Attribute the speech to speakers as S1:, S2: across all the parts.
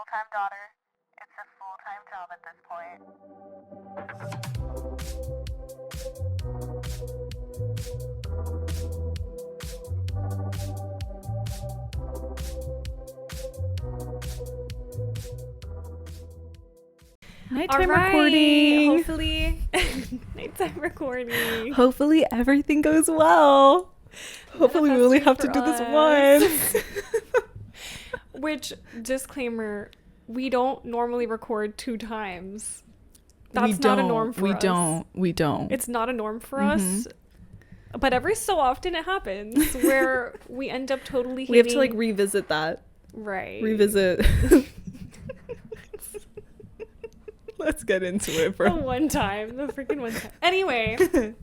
S1: full-time daughter. It's a full-time job at this point.
S2: Nighttime recording. Hopefully, nighttime recording.
S3: Hopefully everything goes well. Hopefully we only have to do this once.
S2: Which, disclaimer, we don't normally record 2 times. That's not a norm for us.
S3: We don't.
S2: It's not a norm for us. But every so often it happens where we end up totally
S3: We have to like revisit that.
S2: Right.
S3: Revisit. Let's get into it, bro.
S2: The freaking one time. Anyway,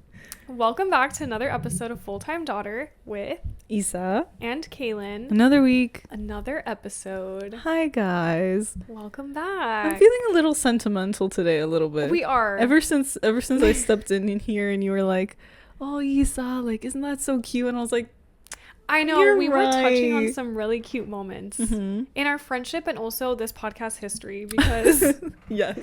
S2: welcome back to another episode of Full-Time Daughter with
S3: Isa
S2: and Cailyn.
S3: Another week.
S2: Another episode.
S3: Hi, guys.
S2: Welcome back.
S3: I'm feeling a little sentimental today, a little bit.
S2: We are.
S3: Ever since I stepped in here and you were like, oh, Isa, like, isn't that so cute? And I was like,
S2: I know,
S3: you're
S2: we
S3: right.
S2: were touching on some really cute moments in our friendship and also this podcast history because
S3: yes,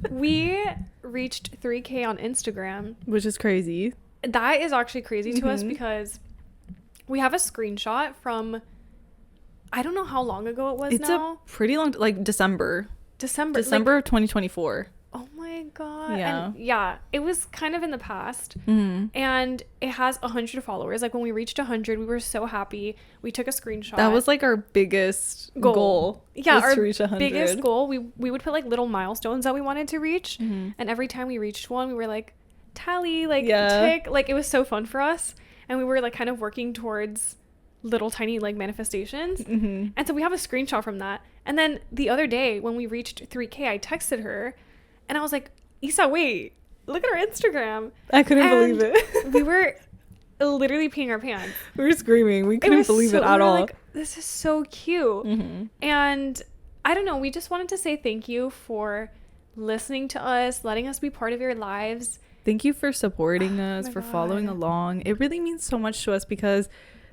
S2: we reached 3K on Instagram.
S3: Which is crazy.
S2: That is actually crazy to us because we have a screenshot from, I don't know how long ago it was.
S3: It's
S2: now.
S3: a pretty long, like December
S2: like,
S3: of 2024.
S2: Oh my god.
S3: Yeah.
S2: And yeah, it was kind of in the past. And it has 100 followers. Like when we reached 100, we were so happy. We took a screenshot.
S3: That was like our biggest goal.
S2: Yeah, our
S3: to reach 100.
S2: biggest goal. We would put like little milestones that we wanted to reach. And every time we reached one, we were like, tally, like tick. Like it was so fun for us. And we were like kind of working towards little tiny like manifestations. And so we have a screenshot from that. And then the other day when we reached 3K, I texted her and I was like, Isa, wait, look at our Instagram.
S3: I couldn't believe it.
S2: We were literally peeing our pants.
S3: We were screaming. We couldn't believe it at all.
S2: Like, this is so cute. And I don't know, we just wanted to say thank you for listening to us, letting us be part of your lives.
S3: Thank you for supporting us, for following along. It really means so much to us because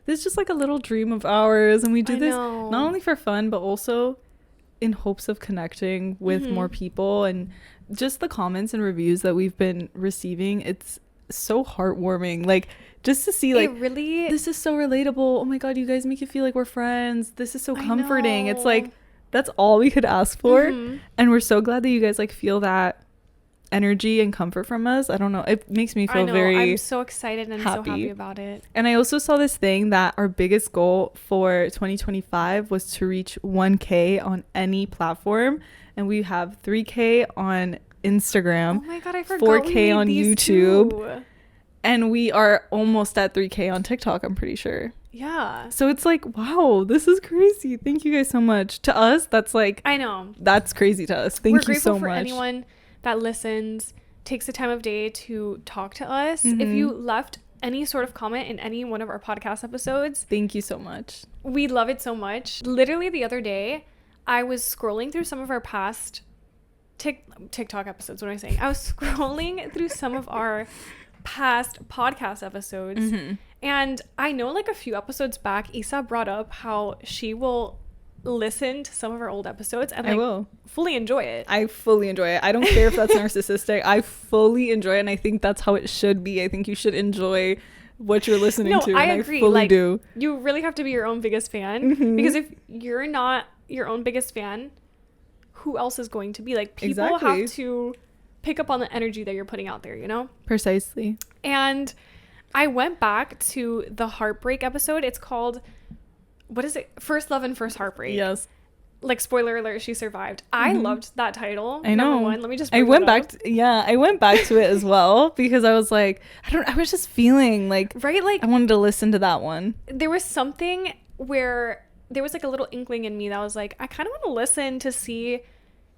S3: this is just like a little dream of ours. And we do this not only for fun, but also in hopes of connecting with more people. And just the comments and reviews that we've been receiving, it's so heartwarming. Like just to see like
S2: really,
S3: this is so relatable. Oh my god, you guys make it feel like we're friends. This is so comforting. It's like that's all we could ask for. And we're so glad that you guys like feel that energy and comfort from us. I don't know, it makes me feel very
S2: I'm so excited and so happy about it.
S3: And I also saw this thing that our biggest goal for 2025 was to reach 1K on any platform, and we have 3K on Instagram.
S2: Oh my god, I forgot
S3: 4K on YouTube, and we are almost at 3K on TikTok, I'm pretty sure.
S2: Yeah,
S3: so it's like, wow, this is crazy. Thank you guys so much. To us, that's like,
S2: I know
S3: that's crazy to us. Thank you so much.
S2: We're grateful for anyone that listens, takes the time of day to talk to us. If you left any sort of comment in any one of our podcast episodes,
S3: thank you so much.
S2: We love it so much. Literally the other day, I was scrolling through some of our past TikTok episodes. What am I saying? I was scrolling through some of our past podcast episodes. And I know like a few episodes back, Isa brought up how she will listen to some of our old episodes and like, I will fully enjoy it.
S3: I fully enjoy it. I don't care if that's narcissistic. I fully enjoy it, and I think that's how it should be. I think you should enjoy what you're listening to.
S2: I
S3: and
S2: agree.
S3: I fully
S2: like,
S3: do.
S2: You really have to be your own biggest fan because if you're not your own biggest fan, who else is going to be? Like people have to pick up on the energy that you're putting out there, you know?
S3: Precisely.
S2: And I went back to the heartbreak episode. It's called, what is it? First Love and First Heartbreak.
S3: Yes.
S2: Like, spoiler alert, she survived. I loved that title.
S3: I know.
S2: Number one. Let me just
S3: I went back to it as well because I was like, I was just feeling like,
S2: right, like
S3: I wanted to listen to that one.
S2: There was something where there was like a little inkling in me that was like, I kind of want to listen to see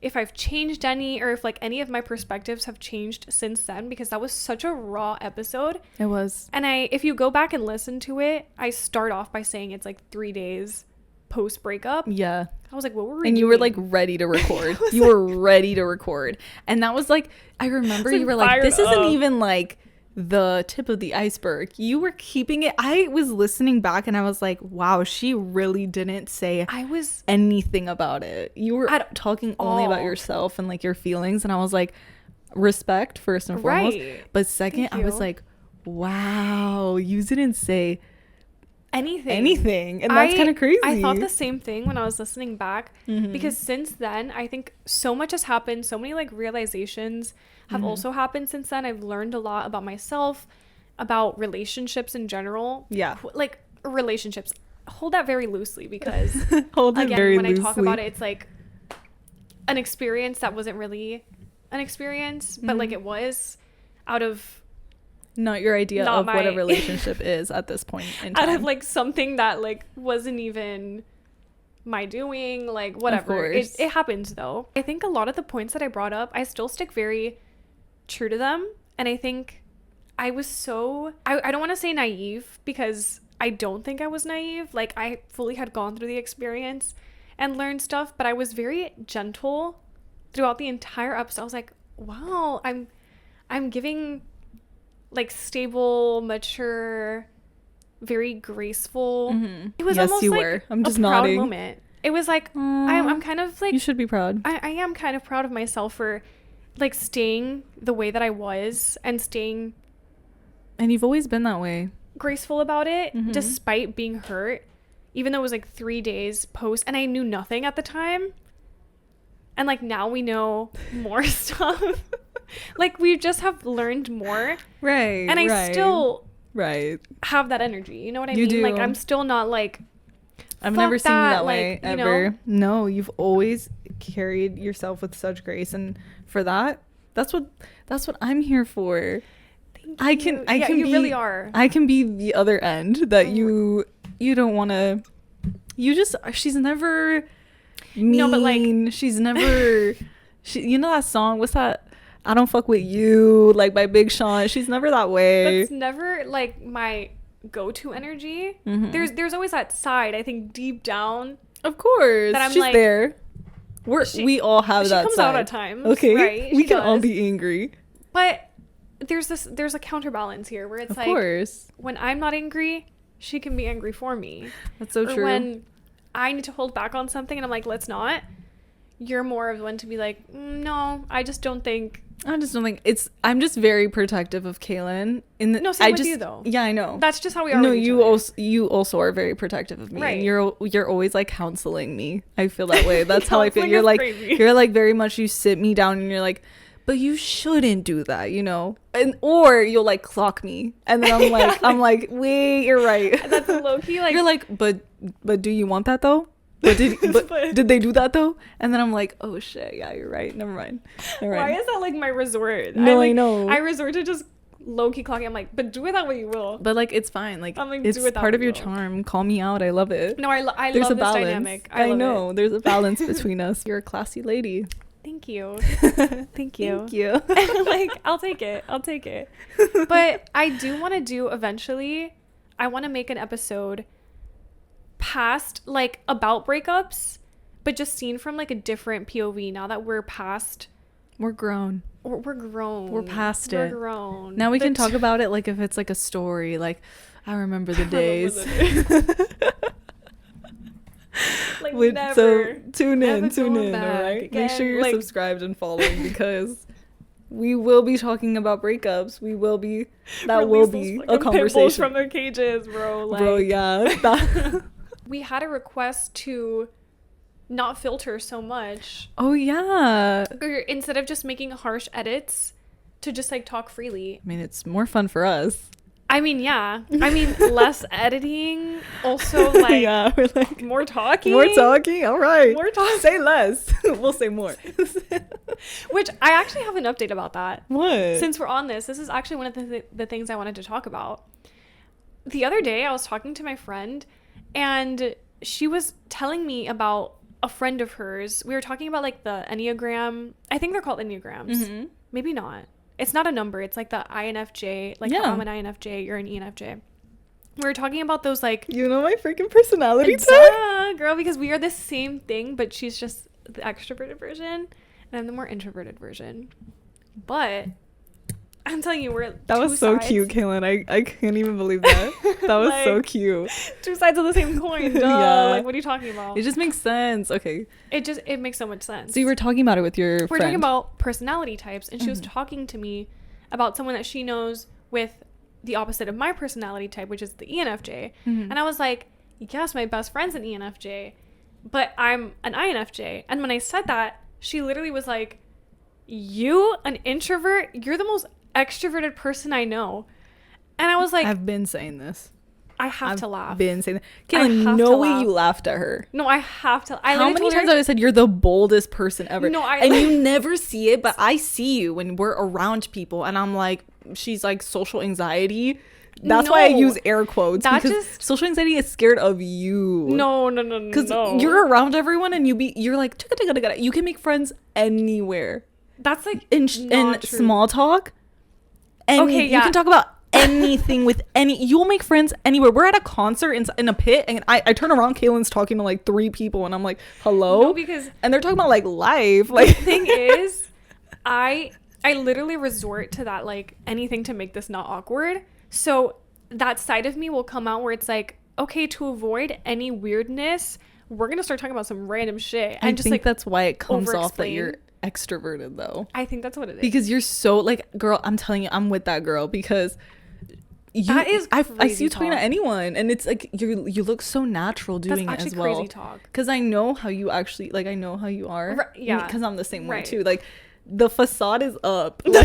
S2: if I've changed any, or if like any of my perspectives have changed since then, because that was such a raw episode.
S3: It was.
S2: And if you go back and listen to it, I start off by saying it's like 3 days post breakup.
S3: Yeah.
S2: I was like, what were we
S3: and
S2: doing?
S3: You were like ready to record. You were ready to record. And that was like, I remember you were like, this isn't even like the tip of the iceberg. You were keeping it. I was listening back and I was like, wow, she really didn't say anything about it. You were talking only about yourself and like your feelings, and I was like, respect first and foremost. But second, I was like, wow, you didn't say anything, and that's kind of crazy.
S2: I thought the same thing when I was listening back, because since then I think so much has happened. So many like realizations have also happened since then. I've learned a lot about myself, about relationships in general. Like relationships, hold that very loosely, because when I talk about it, it's like an experience that wasn't really an experience, but like it was out of
S3: not your idea of what a relationship is at this point in time.
S2: Out of like something that like wasn't even my doing, like whatever. It happens though. I think a lot of the points that I brought up, I still stick very true to them. And I think I was so, I don't want to say naive, because I don't think I was naive. Like I fully had gone through the experience and learned stuff, but I was very gentle throughout the entire episode. I was like, wow, I'm giving like stable, mature, very graceful. It was almost like I'm just a proud moment. It was like I'm kind of like,
S3: you should be proud.
S2: I am kind of proud of myself for like staying the way that I was and staying.
S3: And you've always been that way.
S2: Graceful about it, despite being hurt, even though it was like 3 days post, and I knew nothing at the time. And like now we know more stuff. Like we just have learned more,
S3: right?
S2: And I still have that energy. You know what I mean? Like I'm still not like,
S3: I've never seen you that way ever. No, you've always carried yourself with such grace, and for that, that's what I'm here for. Thank you. I can
S2: you
S3: be,
S2: really are.
S3: I can be the other end that you don't want to. She's never mean. No, but like she's never. You know that song? What's that? I don't fuck with you, like by Big Sean. She's never that way.
S2: That's never like my go-to energy. There's always that side, I think, deep down.
S3: Of course, that she's like, there. We all have that side. She comes
S2: out at times.
S3: Okay,
S2: right?
S3: We can all be angry.
S2: But there's a counterbalance here where it's of course, when I'm not angry, she can be angry for me.
S3: That's so true.
S2: When I need to hold back on something and I'm like, let's not. You're more of one to be like, no, I just don't think
S3: it's. I'm just very protective of Cailyn.
S2: Same with you though.
S3: Yeah, I know.
S2: That's just how we are.
S3: No,
S2: with each
S3: you
S2: other.
S3: you also are very protective of me.
S2: Right.
S3: And you're always like counseling me. I feel that way. That's how I feel. You're like crazy. You're like very much. You sit me down and you're like, but you shouldn't do that, you know. Or you'll like clock me, and then I'm like, wait, you're right.
S2: That's low key. Like
S3: you're like, but do you want that though? But did they do that though? And then I'm like, oh shit, yeah, you're right. Never mind.
S2: Why is that like my resort?
S3: No, I know.
S2: I resort to just low-key clocking. I'm like, but do it that way you will.
S3: But like, it's fine. Like, it's part of your charm. Call me out. I love it.
S2: No, I love this dynamic.
S3: I know. There's a balance between us. You're a classy lady.
S2: Thank you. Thank you. Like, I'll take it. But I do want to do eventually, I want to make an episode past like about breakups, but just seen from like a different POV now that we're past.
S3: We're grown.
S2: We're grown.
S3: We're past it.
S2: We're grown.
S3: Now we can talk about it like if it's like a story. Like, I remember the days.
S2: Like never. So
S3: tune in, all right? Again. Make sure you're subscribed and following because we will be talking about breakups. We will be. That will be a conversation
S2: from their cages, bro. Like,
S3: bro, yeah.
S2: We had a request to not filter so much.
S3: Oh yeah.
S2: Or instead of just making harsh edits, to just like talk freely.
S3: I mean, it's more fun for us.
S2: I mean, yeah. I mean, less editing. Also, like,
S3: yeah, we're like
S2: more talking.
S3: All right.
S2: More talking.
S3: Say less. We'll say more.
S2: Which I actually have an update about that.
S3: What?
S2: Since we're on this is actually one of the things I wanted to talk about. The other day, I was talking to my friend, and she was telling me about a friend of hers. We were talking about like the Enneagram. I think they're called Enneagrams. Mm-hmm. Maybe not. It's not a number. It's like the INFJ. Like, I'm an INFJ. You're an ENFJ. We were talking about those, like...
S3: You know my freaking personality type?
S2: Girl, because we are the same thing, but she's just the extroverted version, and I'm the more introverted version. But... I'm telling you, we're
S3: that was so
S2: sides.
S3: cute, Cailyn. I can't even believe that. That was like, so cute.
S2: Two sides of the same coin. Duh.
S3: Yeah.
S2: Like, what are you talking about?
S3: It just makes sense. Okay.
S2: It makes so much sense.
S3: So you were talking about it with your friend.
S2: We're talking about personality types, and she was talking to me about someone that she knows with the opposite of my personality type, which is the ENFJ. And I was like, yes, my best friend's an ENFJ, but I'm an INFJ. And when I said that, she literally was like, you, an introvert, you're the most extroverted person I know. And I was like,
S3: I've been saying this.
S2: I have to laugh.
S3: I've been saying that. Cailyn, no way you laughed at her.
S2: No, I have to.
S3: How many times have I said you're the boldest person ever?
S2: No,
S3: and you never see it, but I see you when we're around people, and I'm like, she's like social anxiety. That's why I use air quotes, because social anxiety is scared of you.
S2: No.
S3: Because you're around everyone, and you're like, you can make friends anywhere.
S2: That's like
S3: in small talk, and you can talk about anything with you'll make friends anywhere. We're at a concert in a pit, and I turn around, Cailyn's talking to like 3 people, and I'm like, hello?
S2: No, because
S3: and they're talking about like life. Like,
S2: the thing is, I literally resort to that, like, anything to make this not awkward. So that side of me will come out where it's like, okay, to avoid any weirdness, we're gonna start talking about some random shit. And I think
S3: that's why it comes off that you're extroverted, though.
S2: I think that's what it is,
S3: because you're so like, girl, I'm telling you, I'm with that girl, because
S2: that is
S3: I see you talking to anyone, and it's like you look so natural doing it as well.
S2: Crazy talk.
S3: Because I know how you actually, like, I know how you are.
S2: Yeah.
S3: Because I'm the same way too. Like, the facade is up.
S2: No,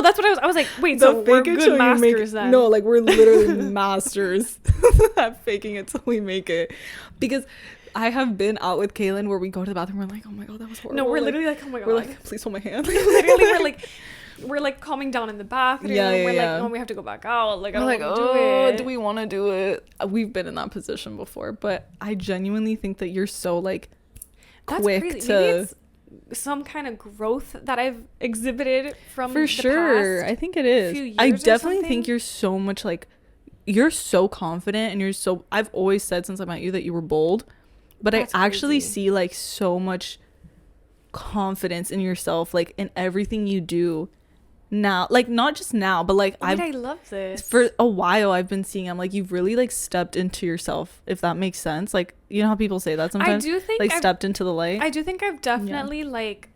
S2: that's what I was like, wait, so we're good masters then?
S3: No, like, we're literally masters at faking it till we make it. Because I have been out with Cailyn where we go to the bathroom, we're like, oh my god, that was horrible.
S2: No, we're literally like, oh my god.
S3: We're like, please hold my hand.
S2: Literally, we're like calming down in the bathroom. We're like, oh, we have to go back out. Like, I don't want to do it.
S3: Do we want to do it? We've been in that position before, but I genuinely think that you're so like quick to.
S2: Maybe it's some kind of growth that I've exhibited from
S3: for sure. I think it is.
S2: Few years
S3: I definitely think you're so much like, you're so confident, and you're so. I've always said since I met you that you were bold, but that's I actually see like so much confidence in yourself, like in everything you do now, like not just now, but like
S2: I love this.
S3: For a while I've been seeing, I'm like, you've really like stepped into yourself, if that makes sense. Like, you know how people say that sometimes?
S2: I do think
S3: like stepped into the light.
S2: I do think I've definitely like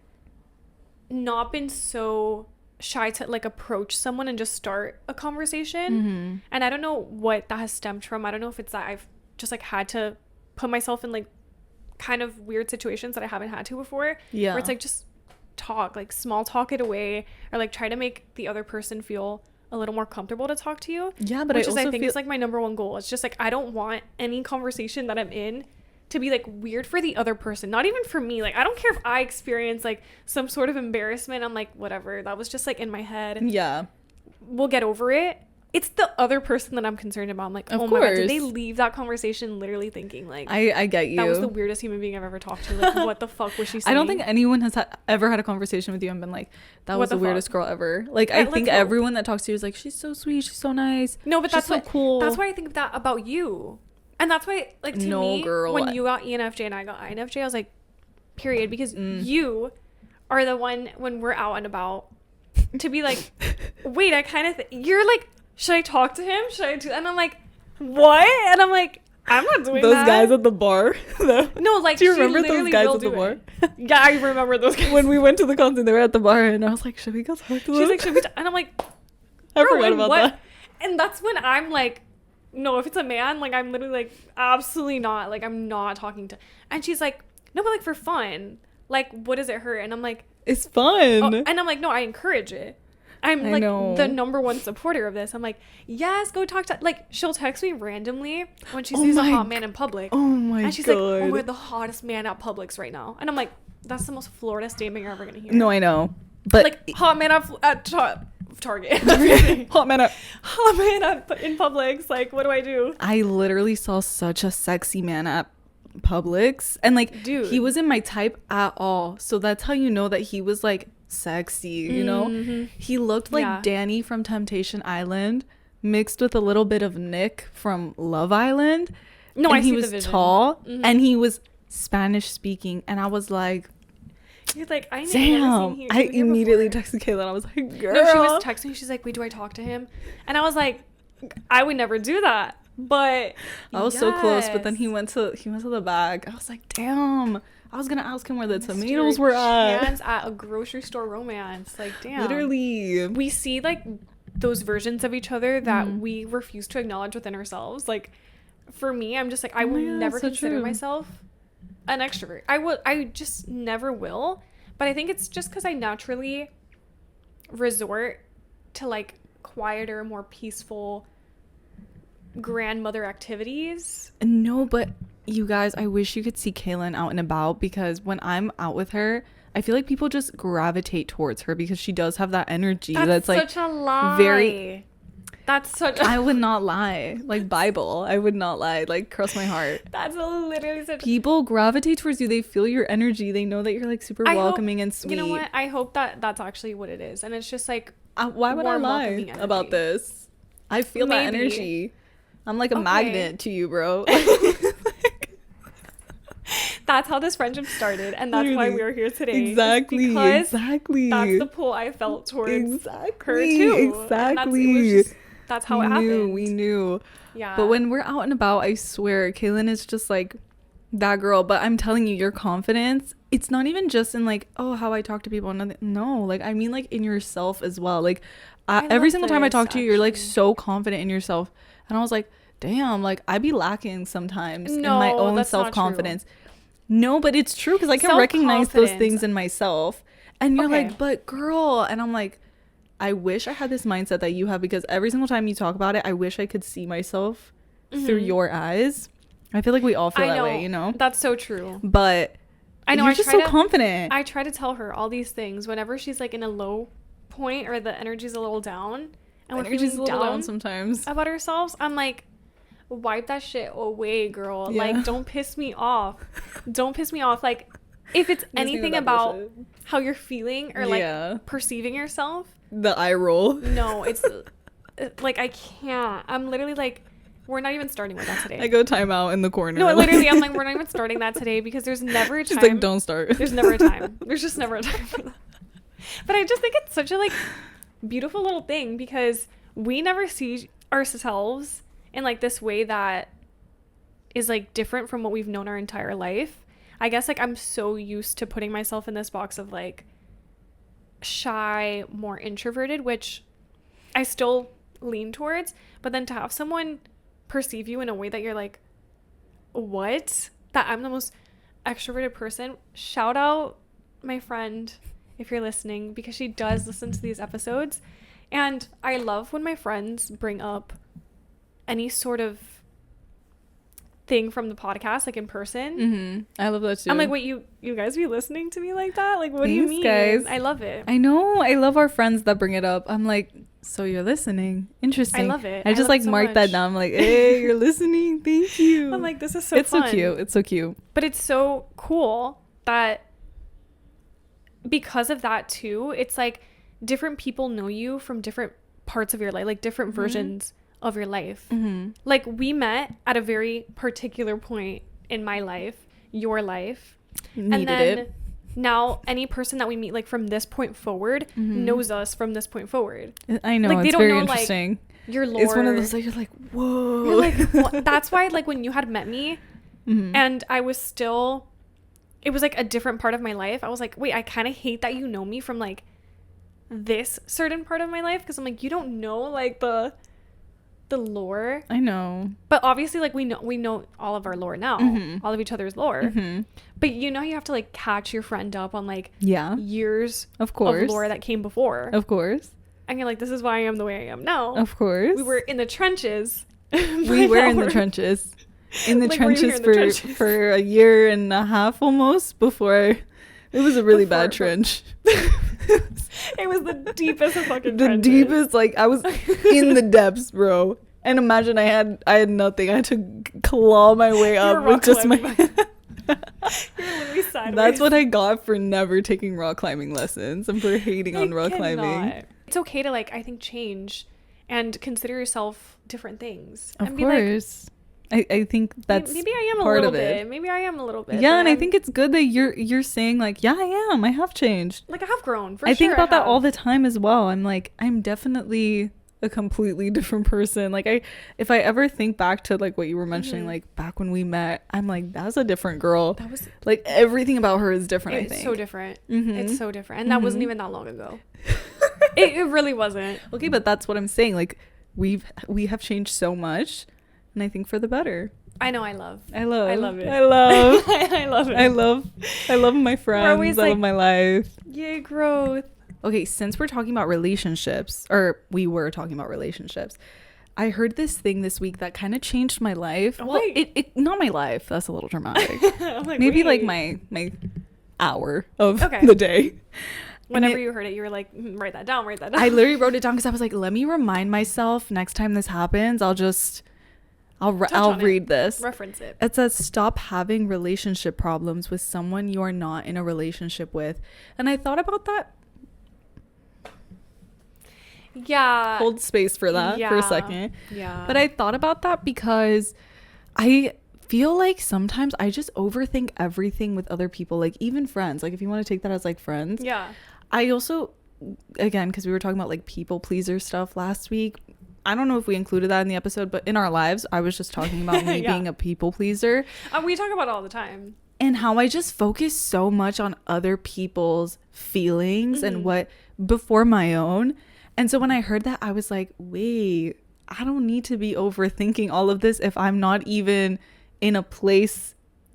S2: not been so shy to like approach someone and just start a conversation. And I don't know what that has stemmed from. I don't know if it's that I've just like had to put myself in like kind of weird situations that I haven't had to before. Yeah. Where it's like, just talk, like small talk it away, or like try to make the other person feel a little more comfortable to talk to you.
S3: Yeah, but
S2: I think is like my number one goal. It's just like, I don't want any conversation that I'm in to be like weird for the other person, not even for me. Like, I don't care if I experience like some sort of embarrassment. I'm like, whatever, that was just like in my head.
S3: Yeah,
S2: we'll get over it. It's the other person that I'm concerned about. I'm like, oh my god, did they leave that conversation literally thinking like,
S3: I get you,
S2: that was the weirdest human being I've ever talked to. Like, what the fuck was she saying?
S3: I don't think anyone has ever had a conversation with you and been like, that was the weirdest girl ever. Like, I think everyone that talks to you is like, she's so sweet, she's so nice.
S2: No, but that's
S3: so cool.
S2: That's why I think that about you. And that's why, like, to me, girl, when you got ENFJ and I got INFJ, I was like, period. Because you are the one, when we're out and about, to be like, wait, I kind of you're like, should I talk to him? Should I do? And I'm like, what? And I'm like, I'm not doing
S3: those
S2: that.
S3: Those guys at the bar.
S2: No, like,
S3: do you remember those guys at the bar?
S2: Yeah, I remember those guys.
S3: When we went to the concert, they were at the bar, and I was like, should we go talk to them?
S2: She's like, should we? And I'm like,
S3: I forgot about that.
S2: And that's when I'm like, no, if it's a man, like, I'm literally like, absolutely not. Like, I'm not talking to. And she's like, no, but like for fun. Like, what does it hurt? And I'm like,
S3: it's fun.
S2: Oh, and I'm like, no, I encourage it. I'm like the number one supporter of this. I'm like, yes, go talk to, like, she'll text me randomly when she sees a hot man in public.
S3: Oh my god.
S2: And she's like, oh, we're the hottest man at Publix right now. And I'm like, that's the most Florida statement you're ever gonna hear.
S3: No, I know, but
S2: like, hot man at Target.
S3: hot man
S2: in Publix. Like, what do I do?
S3: I literally saw such a sexy man at Publix, and like, dude, he wasn't my type at all. So that's how you know that he was like sexy, you know? He looked like Danny from Temptation Island mixed with a little bit of Nick from Love Island.
S2: No,
S3: and
S2: I see
S3: he was
S2: the vision.
S3: Tall, and he was Spanish speaking, and I was like,
S2: You're like, I never
S3: damn.
S2: seen
S3: I
S2: you here
S3: immediately
S2: before.
S3: texted Cailyn. I was like, girl.
S2: No, she was texting. She's like, wait, do I talk to him? And I was like, I would never do that. But
S3: I was so close, but then he went to the back. I was like, damn. I was gonna ask him where the tomatoes were at.
S2: At a grocery store romance. Like, damn.
S3: Literally.
S2: We see like those versions of each other that we refuse to acknowledge within ourselves. Like, for me, I'm just like, I will never consider myself an extrovert. I just never will. But I think it's just because I naturally resort to like quieter, more peaceful grandmother activities.
S3: No, but you guys, I wish you could see Cailyn out and about, because when I'm out with her, I feel like people just gravitate towards her because she does have that energy. That's like
S2: such a lie.
S3: Very.
S2: That's such.
S3: I would not lie. Like Bible, I would not lie. Like, cross my heart.
S2: That's literally such.
S3: People gravitate towards you. They feel your energy. They know that you're like super welcoming and sweet.
S2: You know what? I hope that that's actually what it is, and it's just like,
S3: why would I lie about this? I feel that energy. I'm like a magnet to you, bro.
S2: That's how this friendship started, and that's why we're here today.
S3: Exactly.
S2: That's the pull I felt towards her too.
S3: Exactly.
S2: That's how it happened.
S3: We knew.
S2: Yeah.
S3: But when we're out and about, I swear, Cailyn is just like that girl. But I'm telling you, your confidence, it's not even just in like, oh, how I talk to people. No, like, I mean, like in yourself as well. Like, every single time I talk to you, you're like so confident in yourself. And I was like, damn, like I be lacking sometimes in my own self-confidence. No, but it's true, because I can recognize those things in myself. And you're like, but girl. And I'm like, I wish I had this mindset that you have, because every single time you talk about it, I wish I could see myself through your eyes. I feel like we all feel that way, you know?
S2: That's so true.
S3: But I know, you're just so confident.
S2: I try to tell her all these things whenever she's like in a low point or the energy's a little down. And we're feeling down
S3: sometimes
S2: about ourselves. I'm like, wipe that shit away, girl. Like, don't piss me off. Don't piss me off. Like, if it's anything about how you're feeling or like perceiving yourself,
S3: the eye roll.
S2: No, it's like, I can't. I'm literally like, we're not even starting with that today.
S3: I go time out in the corner.
S2: No, literally, I'm like, we're not even starting that today, because there's never a time.
S3: She's like, don't start.
S2: There's never a time. There's just never a time for that. But I just think it's such a like beautiful little thing, because we never see ourselves in like this way that is like different from what we've known our entire life. I guess like I'm so used to putting myself in this box of like shy, more introverted, which I still lean towards, but then to have someone perceive you in a way that you're like, what? That I'm the most extroverted person. Shout out my friend if you're listening, because she does listen to these episodes, and I love when my friends bring up any sort of thing from the podcast, like in person.
S3: I love that too.
S2: I'm like, wait, you guys be listening to me like that? Like, what do you mean?
S3: Guys.
S2: I love it.
S3: I know. I love our friends that bring it up. I'm like, so you're listening. Interesting.
S2: I love it.
S3: I just like mark that down. I'm like, hey, you're listening. Thank you.
S2: I'm like, this is so fun.
S3: So cute. It's so cute.
S2: But it's so cool that because of that too, it's like different people know you from different parts of your life, like different versions of your life. Like, we met at a very particular point in my life, your life, and then now any person that we meet like from this point forward knows us from this point forward.
S3: I know,
S2: like,
S3: it's very interesting.
S2: Like, your lore.
S3: It's one of those like, you're like, whoa.
S2: You're like, what? That's why like when you had met me and I was still, it was like a different part of my life, I was like, wait, I kind of hate that you know me from like this certain part of my life, because I'm like, you don't know like the lore.
S3: I know,
S2: but obviously like we know all of our lore now, all of each other's lore, but you know, you have to like catch your friend up on like years of lore that came before, of course, and you're like, this is why I am the way I am now. Of course, we were in the trenches. We were in the trenches for a year and a half almost before. It was a really bad trench. It was the deepest of fucking trenches. The deepest, like, I was in the depths, bro. And imagine I had nothing. I had to claw my way up with just my You're literally sideways. That's what I got for never taking rock climbing lessons and for hating on rock climbing. It's okay to like, I think, change and consider yourself different things. Of course. Be like,
S3: I think that's
S2: maybe I am
S3: part
S2: a little
S3: of it.
S2: bit. Maybe I am a little bit.
S3: Yeah, and I think it's good that you're saying like, yeah, I am. I have changed.
S2: Like I have grown. For
S3: I
S2: sure,
S3: think about
S2: I
S3: that all the time as well. I'm like, I'm definitely a completely different person. Like if I ever think back to like what you were mentioning, like back when we met, I'm like, that's a different girl. That was like everything about her is different. I think
S2: it's so different. It's so different, and that wasn't even that long ago. it really wasn't.
S3: Okay, but that's what I'm saying. Like we have changed so much, and I think for the better.
S2: I know. I love it.
S3: I love it. I
S2: love it.
S3: I love my friends. I love my life.
S2: Yay, growth.
S3: Okay, since we're talking about relationships, or we were talking about relationships, I heard this thing this week that kind of changed my life. Well, it not my life. That's a little dramatic. Like, maybe like my hour of the day.
S2: Whenever you heard it, you were like, write that down.
S3: I literally wrote it down because I was like, let me remind myself next time this happens. I'll read this.
S2: Reference it.
S3: It says, stop having relationship problems with someone you are not in a relationship with. And I thought about that.
S2: Yeah.
S3: Hold space for that for a second.
S2: Yeah.
S3: But I thought about that because I feel like sometimes I just overthink everything with other people, like even friends. Like if you want to take that as like friends.
S2: Yeah.
S3: I also, again, because we were talking about like people pleaser stuff last week. I don't know if we included that in the episode, but in our lives, I was just talking about me being a people pleaser.
S2: We talk about it all the time.
S3: And how I just focus so much on other people's feelings and what before my own. And so when I heard that, I was like, wait, I don't need to be overthinking all of this if I'm not even in a place,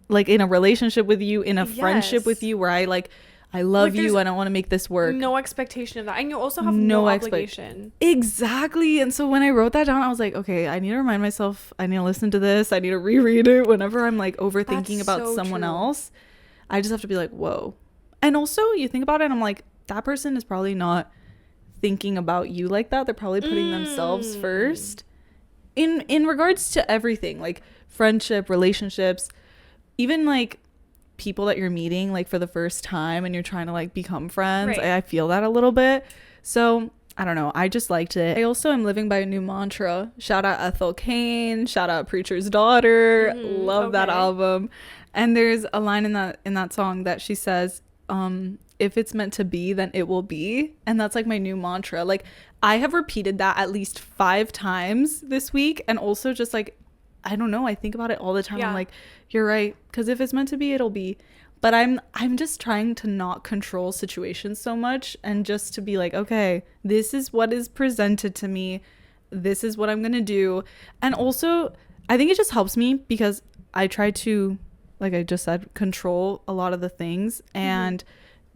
S3: like in a relationship with you, in a friendship with you where I love you and I want to make this work.
S2: No expectation of that. And you also have no obligation.
S3: Exactly. And so when I wrote that down, I was like, okay, I need to remind myself, I need to listen to this. I need to reread it whenever I'm like overthinking about someone else. I just have to be like, whoa. And also you think about it and I'm like, that person is probably not thinking about you like that. They're probably putting themselves first in regards to everything, like friendship, relationships, even like people that you're meeting like for the first time and you're trying to like become friends. Right. I feel that a little bit. So I don't know, I just liked it. I also am living by a new mantra. Shout out Cailyn, shout out Preacher's Daughter. Love that album. And there's a line in that song that she says, if it's meant to be, then it will be. And that's like my new mantra. Like I have repeated that at least 5 times this week. And also just like, I don't know, I think about it all the time. I'm like, you're right, because if it's meant to be, it'll be. But I'm just trying to not control situations so much and just to be like, okay, this is what is presented to me, this is what I'm gonna do. And also I think it just helps me because I try to, like I just said, control a lot of the things, and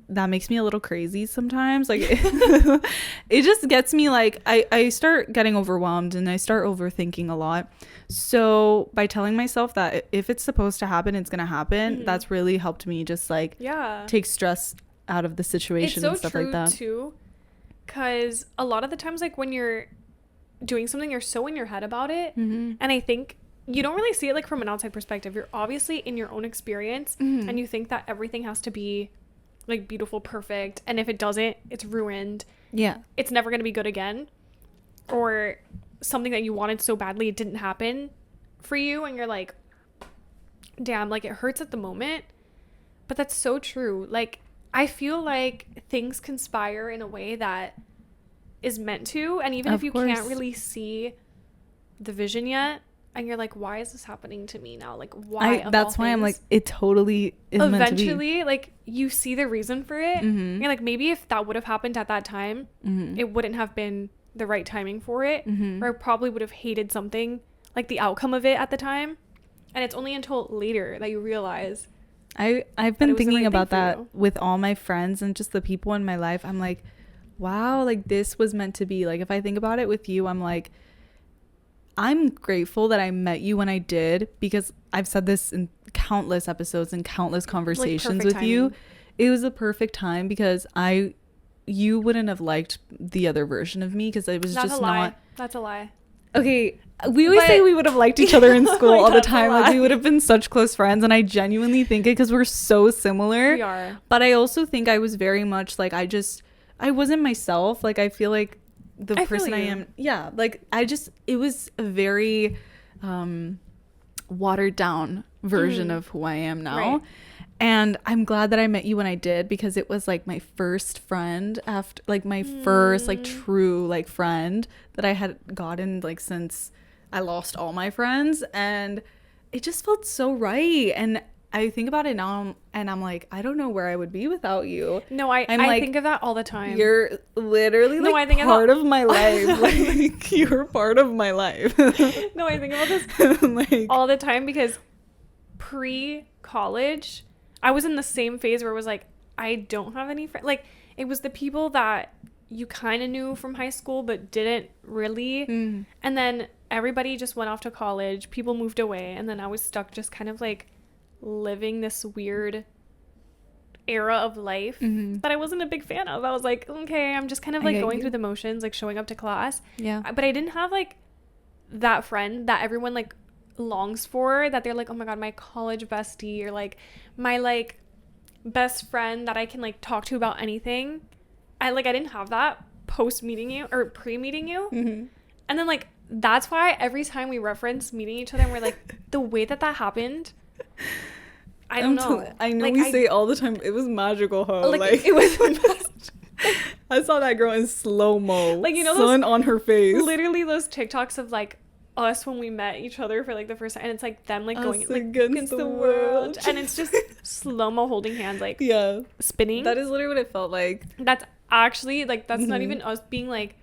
S3: that makes me a little crazy sometimes. Like it just gets me like I start getting overwhelmed and I start overthinking a lot. So by telling myself that if it's supposed to happen, it's gonna happen, that's really helped me just like take stress out of the situation and stuff like that.
S2: It's so true too, because a lot of the times like when you're doing something, you're so in your head about it, and I think you don't really see it like from an outside perspective. You're obviously in your own experience, and you think that everything has to be like beautiful, perfect, and if it doesn't, it's ruined. It's never going to be good again. Or something that you wanted so badly, it didn't happen for you, and you're like, damn, like it hurts at the moment. But that's so true. Like I feel like things conspire in a way that is meant to, and even if you can't really see the vision yet, and you're like, why is this happening to me now? Like, why?
S3: That's why I'm like, it totally is meant to be.
S2: Eventually, like, you see the reason for it. You're like, maybe if that would have happened at that time, it wouldn't have been the right timing for it. Or I probably would have hated something, like the outcome of it at the time. And it's only until later that you realize.
S3: I've been thinking about that with all my friends and just the people in my life. I'm like, wow, like this was meant to be. Like, if I think about it with you, I'm like, I'm grateful that I met you when I did, because I've said this in countless episodes and countless conversations like with timing. You. It was a perfect time because you wouldn't have liked the other version of me because it was just not.
S2: That's a lie.
S3: Okay, we always say we would have liked each other in school all the time. Like we would have been such close friends, and I genuinely think it because we're so similar.
S2: We are.
S3: But I also think I was very much like I wasn't myself. Like I feel like the person I am, like it was a very watered down version of who I am now.
S2: Right.
S3: And I'm glad that I met you when I did, because it was like my first friend after, like my first like true like friend that I had gotten like since I lost all my friends, and it just felt so right. And I think about it now and I'm like, I don't know where I would be without you.
S2: No, I
S3: like,
S2: think of that all the time.
S3: You're literally like
S2: I think
S3: part of my life. Like you're part of my life.
S2: No, I think about this
S3: like
S2: all the time, because pre-college I was in the same phase where it was like, I don't have any friends. Like, it was the people that you kind of knew from high school but didn't really. And then everybody just went off to college, people moved away, and then I was stuck just kind of like living this weird era of life that I wasn't a big fan of. I was like, okay, I'm just kind of like going through the motions, like showing up to class. Yeah. But I didn't have like that friend that everyone like longs for, that they're like, oh my god, my college bestie, or like my like best friend that I can like talk to about anything. I didn't have that post meeting you or pre meeting you. And then like that's why every time we reference meeting each other and we're like, the way that happened, I don't know.
S3: I know, like, we say all the time, it was magical, huh?
S2: Like it was
S3: I saw that girl in slow-mo,
S2: like, you know,
S3: sun on her face,
S2: literally those TikToks of like us when we met each other for like the first time, and it's like them like going like against the world, and it's just slow-mo holding hands, like spinning.
S3: That is literally what it felt like.
S2: That's actually like, that's not even us being like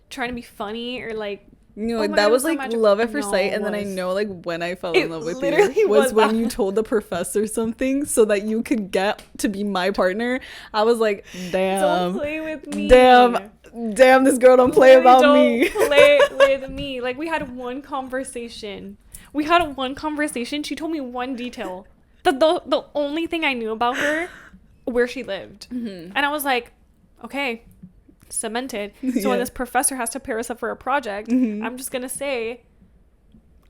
S2: trying to be funny or like,
S3: no, that was like love at first sight. And then I know like when I fell in love with you was when you told the professor something so that you could get to be my partner. I was like, damn,
S2: don't play with me.
S3: Damn, this girl don't play about me.
S2: Play with me. Like, we had one conversation. She told me one detail. The only thing I knew about her, where she lived. And I was like, okay, cemented. So when this professor has to pair us up for a project, I'm just gonna say,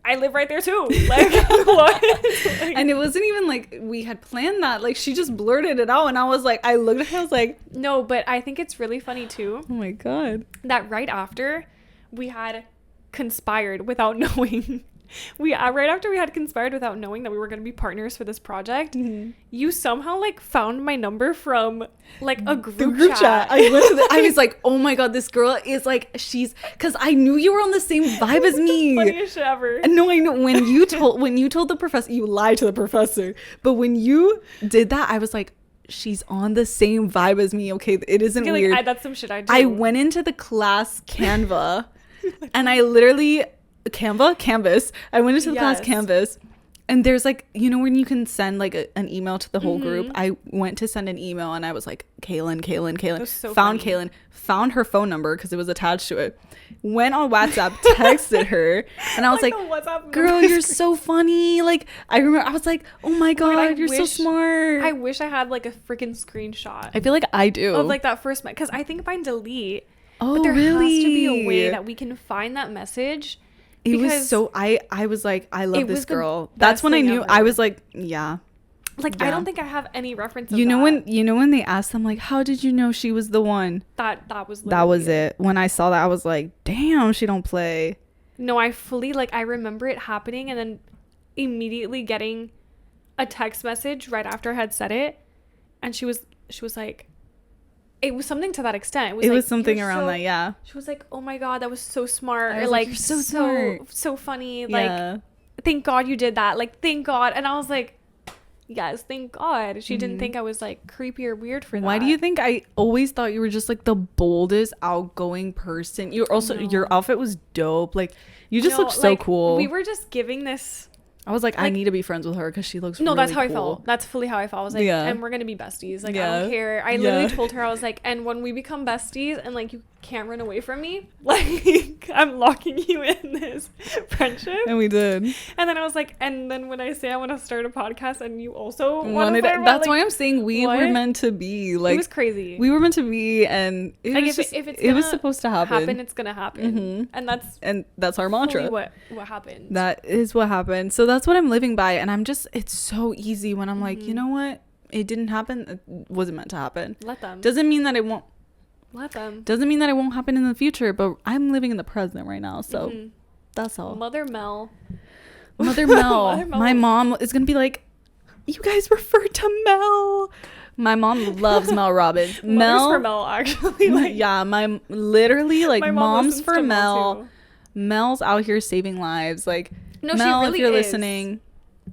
S2: I live right there too. Like, what? Like,
S3: and it wasn't even like we had planned that. Like, she just blurted it out, and I was like, I looked at her, I was like,
S2: no. But I think it's really funny too.
S3: Oh my god. That
S2: right after we had conspired without knowing. Right after we had conspired without knowing that we were going to be partners for this project, you somehow like found my number from like a group chat.
S3: I went to I was like, oh my god, this girl is like, she's, because I knew you were on the same vibe as me.
S2: Funniest shit ever.
S3: No, I know. When you told the professor, you lied to the professor, but when you did that, I was like, she's on the same vibe as me. Okay, it isn't weird.
S2: Like, that's some shit I do.
S3: I went into the class Canva and I literally Canvas. I went into the class Canvas, and there's like, you know, when you can send like an email to the whole group. I went to send an email and I was like, Cailyn.
S2: So
S3: found
S2: funny.
S3: Cailyn, found her phone number because it was attached to it. Went on WhatsApp, texted her, and I was like, girl, you're so funny. Like, I remember I was like, oh my god, you're so smart.
S2: I wish I had like a freaking screenshot.
S3: I feel like I do
S2: of like that first, because I think mine delete.
S3: Oh,
S2: but there
S3: really?
S2: has to be a way that we can find that message.
S3: It was so, I was like, I love this girl. That's when I knew.
S2: Ever.
S3: I was like, yeah.
S2: Like, I don't think I have any reference of
S3: you know when they asked them like, how did you know she was the one?
S2: That was
S3: it. When I saw that, I was like, damn, she don't play.
S2: No, I fully, like, I remember it happening and then immediately getting a text message right after I had said it, and she was like, it was something to that extent.
S3: It was something around that, yeah.
S2: She was like, oh my god, that was so smart.
S3: Or like, you're so smart.
S2: So funny. Like, thank god you did that. Like, thank god. And I was like, yes, thank god. She didn't think I was like creepy or weird for that.
S3: Why do you think? I always thought you were just like the boldest, outgoing person. You're also, your outfit was dope. Like, you just looked so cool.
S2: We were just giving this.
S3: I was like, I need to be friends with her because she looks really
S2: that's how
S3: cool.
S2: I felt. That's fully how I felt. I was like, and we're going to be besties. Like, I don't care. I literally told her, I was like, and when we become besties and like you can't run away from me, like, I'm locking you in this friendship.
S3: And we did.
S2: And then I was like, and then when I say I want to start a podcast and you also
S3: wanted it, that's why I'm saying we were meant to be. Like,
S2: it was crazy.
S3: We were meant to be, and it was just, if it was supposed to happen.
S2: It's gonna happen. And that's
S3: our mantra.
S2: What happened.
S3: That is what happened. So that's what I'm living by, and I'm just, it's so easy when I'm like, you know what, it didn't happen, it wasn't meant to happen.
S2: Let them.
S3: Doesn't mean that it won't happen in the future, but I'm living in the present right now, so that's all.
S2: Mother Mel
S3: Mother Mel. My mom is gonna be like, you guys refer to Mel. My mom loves Mel Robbins.
S2: Mothers for Mel, actually. Like,
S3: yeah, literally like
S2: my
S3: moms for
S2: Mel
S3: Mel. Mel's out here saving lives. Like,
S2: no,
S3: Mel,
S2: she really
S3: if you're
S2: is.
S3: listening,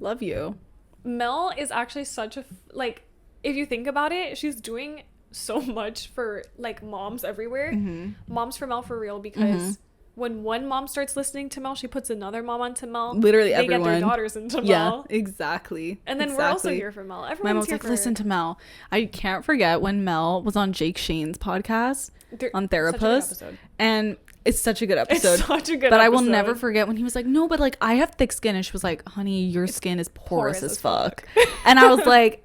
S3: love you.
S2: Mel is actually such a like, if you think about it, she's doing so much for like moms everywhere. Moms for Mel for real, because when one mom starts listening to Mel, she puts another mom onto Mel.
S3: Literally
S2: they
S3: everyone.
S2: Get their daughters into Mel.
S3: Yeah, exactly.
S2: And then we're also here for Mel. Everyone's
S3: my mom's
S2: here
S3: like,
S2: for
S3: listen to Mel. I can't forget when Mel was on Jake Shane's podcast on Therapist, and it's such a good episode.
S2: It's such a good
S3: but
S2: episode.
S3: I will never forget when he was like, no, but like I have thick skin, and she was like, honey, your skin is porous as fuck. And I was like,